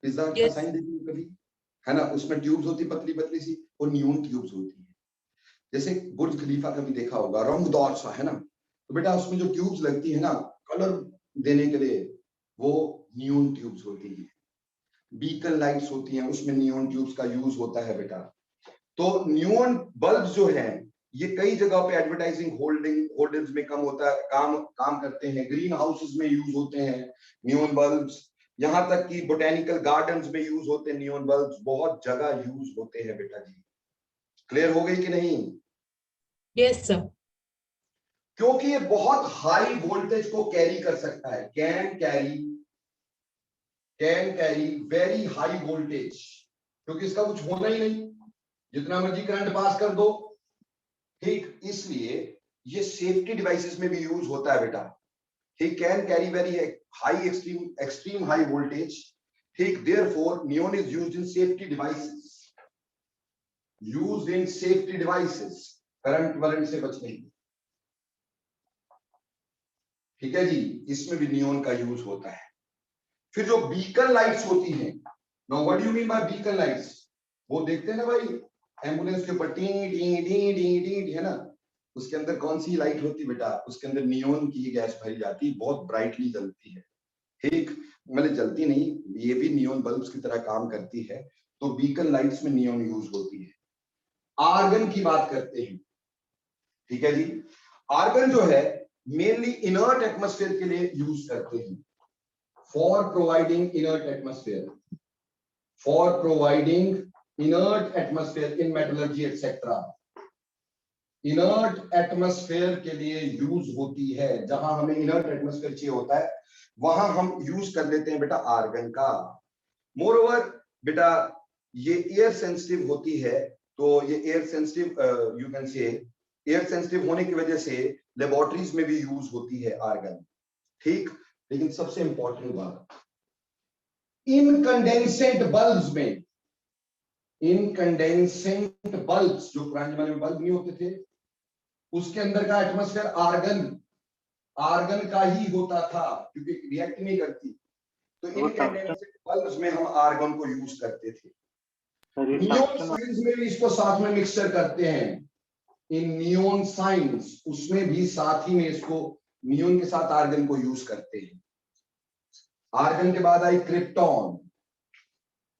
पिज्जा का Yes. साइन देखी कभी, है ना, उसमें ट्यूब्स होती पतली पतली सी, वो नियॉन ट्यूब्स होती है। जैसे बुर्ज खलीफा कभी देखा होगा, रंगदार सा, है ना, तो बेटा उसमें जो ट्यूब्स लगती है ना कलर देने के लिए, वो नियॉन ट्यूब्स होती है। बीकन लाइट्स होती हैं, उसमें नियॉन ट्यूब्स का यूज होता है बेटा। तो नियॉन बल्ब जो है ये कई जगह पे एडवर्टाइजिंग होर्डिंग्स में काम करते हैं। ग्रीन हाउसेस में यूज होते हैं नियॉन बल्ब्स, यहां तक कि बोटेनिकल गार्डन्स में यूज होते हैं नियॉन बल्ब्स, बहुत जगह यूज होते हैं बेटा जी। क्लियर हो गई कि नहीं? Yes, sir. क्योंकि ये बहुत हाई वोल्टेज को कैरी कर सकता है, can carry very high voltage, क्योंकि इसका कुछ होना ही नहीं, जितना मर्जी करंट पास कर दो, ठीक। इसलिए ये सेफ्टी डिवाइसेस में भी यूज होता है बेटा। ठीक, can carry very high extreme high voltage, ठीक। Therefore neon is used in safety devices, current वरंट से बचने की। ठीक है जी, इसमें भी नियॉन का यूज होता है। फिर जो बीकन लाइट्स होती हैं, now what do you mean by beacon lights? वो देखते हैं ना भाई एम्बुलेंस के ऊपर T T T T T, है ना, उसके अंदर कौन सी लाइट होती है बेटा? उसके अंदर नियॉन की गैस भरी जाती है, बहुत ब्राइटली जलती है। ठीक, मतलब जलती नहीं, ये भी नियॉन बल्ब्स की तरह काम करती है। तो बीकन लाइट्स में नियॉन यूज होती है। आर्गन की बात करते हैं, ठीक है जी। आर्गन जो है मेनली इनर्ट एटमॉस्फेयर के लिए यूज करते हैं, for providing inert atmosphere in metallurgy etcetera. Inert atmosphere के लिए यूज होती है, जहां हमें इनर्ट एटमॉस्फेयर चाहिए होता है वहां हम यूज कर लेते हैं बेटा आर्गन का। मोरओवर बेटा ये एयर सेंसिटिव होती है, तो ये air sensitive you can say air sensitive होने की वजह से लेबोरेटरीज में भी यूज होती है आर्गन, ठीक। लेकिन सबसे इंपॉर्टेंट बात, इनकंडेंसेंट बल्ब्स में, इनकंडेंसेंट बल्ब्स जो पुराने जमाने में बल्ब नहीं होते थे, उसके अंदर का एटमॉस्फेयर आर्गन का ही होता था, क्योंकि रिएक्ट नहीं करती। तो इनकंडेंसेंट बल्ब्स में हम आर्गन को यूज करते थे। नियॉन साइंस में भी इसको साथ में मिक्सचर करते हैं, इन नियॉन साइंस उसमें भी साथ ही में इसको नियॉन के साथ आर्गन को यूज करते हैं। आर्गन के बाद आई क्रिप्टॉन।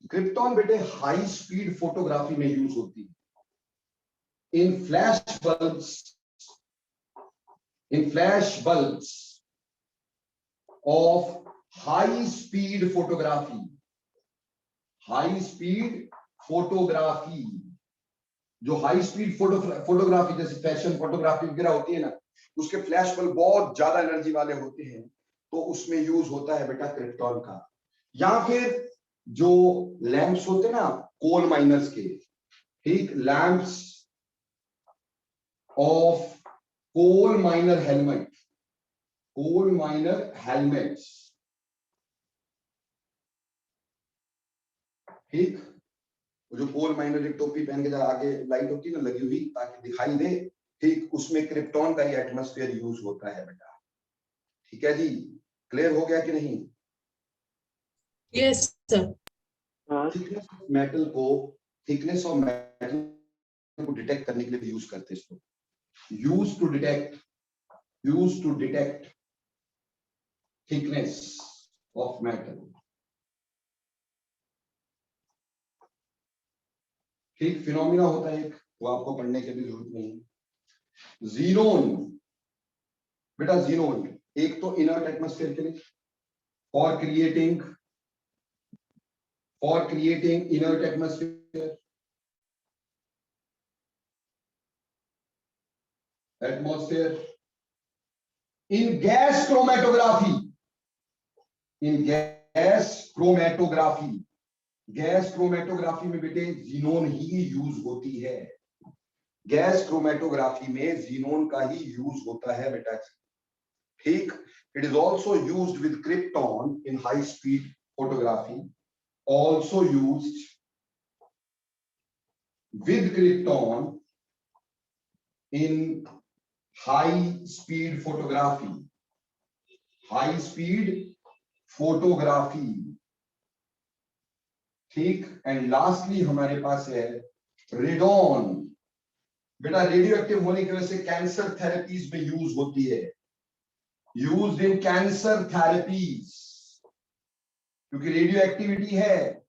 क्रिप्टॉन बेटे हाई स्पीड फोटोग्राफी में यूज होती है। In flash bulbs of high speed photography, जो हाई स्पीड फोटोग्राफी जैसे फैशन फोटोग्राफी वगैरह होती है ना, उसके फ्लैश बल्ब बहुत ज्यादा एनर्जी वाले होते हैं, तो उसमें यूज होता है बेटा क्रिप्टॉन का। या फिर जो लैंप्स होते हैं ना कोल माइनर्स के, ठीक, lamps of coal miner helmets, ठीक। जो कोल माइनर एक टोपी पहन के आगे लाइट होती है ना लगी हुई ताकि दिखाई दे, ठीक, उसमें क्रिप्टॉन का ही एटमॉस्फेयर यूज होता है बेटा। ठीक है जी, क्लियर हो गया कि नहीं? Yes, sir. Thickness of metal को डिटेक्ट करने के लिए भी यूज करते हैं इसको, use to detect thickness of metal, ठीक। फिनोमिना होता है एक, वो आपको पढ़ने की भी जरूरत नहीं। जीनोन बेटा, जीनोन एक तो इनर्ट एटमॉस्फेयर के लिए, for creating inert atmosphere, in gas chromatography में बेटे जीनोन ही यूज होती है। गैस क्रोमेटोग्राफी में जीनोन का ही यूज होता है बेटा। ठीक, it is also used with krypton in high speed photography, also used with krypton in high speed photography, high speed photography, ठीक। एंड लास्टली हमारे पास है रेडॉन। बेटा रेडियो एक्टिव होने की वजह से कैंसर थेरेपीज में यूज होती है, यूज्ड इन कैंसर थेरेपीज, क्योंकि रेडियो एक्टिविटी है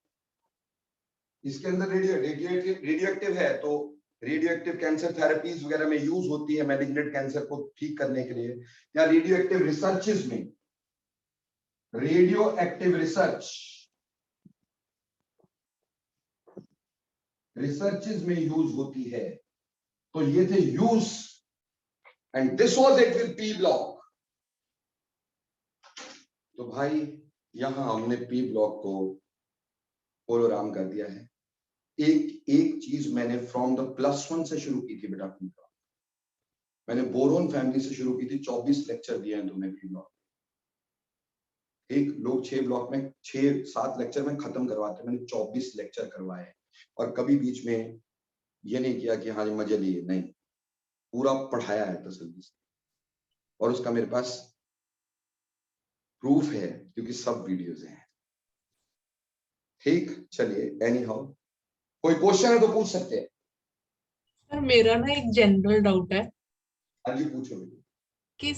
इसके अंदर, रेडियो एक्टिव है, तो रेडियो एक्टिव कैंसर थेरेपीज वगैरह में यूज होती है मैलिग्नेंट कैंसर को ठीक करने के लिए, या रेडियो एक्टिव रिसर्चेज में, रेडियो एक्टिव रिसर्चेज में यूज होती है। तो ये थे use, and this was it with P block. तो भाई यहां हमने पी ब्लॉक को पोलोराम कर दिया है। एक चीज मैंने फ्रॉम द +1 से शुरू की थी बेटा पी ब्लॉक, मैंने बोरोन फैमिली से शुरू की थी, 24 लेक्चर दिए हैं तुमने पी ब्लॉक। एक लोग 6 ब्लॉक में 6-7 लेक्चर में खत्म करवाते, मैंने 24 लेक्चर करवाए, और कभी बीच में ये नहीं किया कि हाँ जी मजे लिए, नहीं, पूरा पढ़ाया है तसल्ली से, और उसका मेरे पास प्रूफ है क्योंकि सब वीडियोज हैं। ठीक, चलिए एनी हाउ, कोई क्वेश्चन है तो पूछ सकते हैं। सर मेरा ना एक जनरल डाउट है हाँ जी पूछो। कि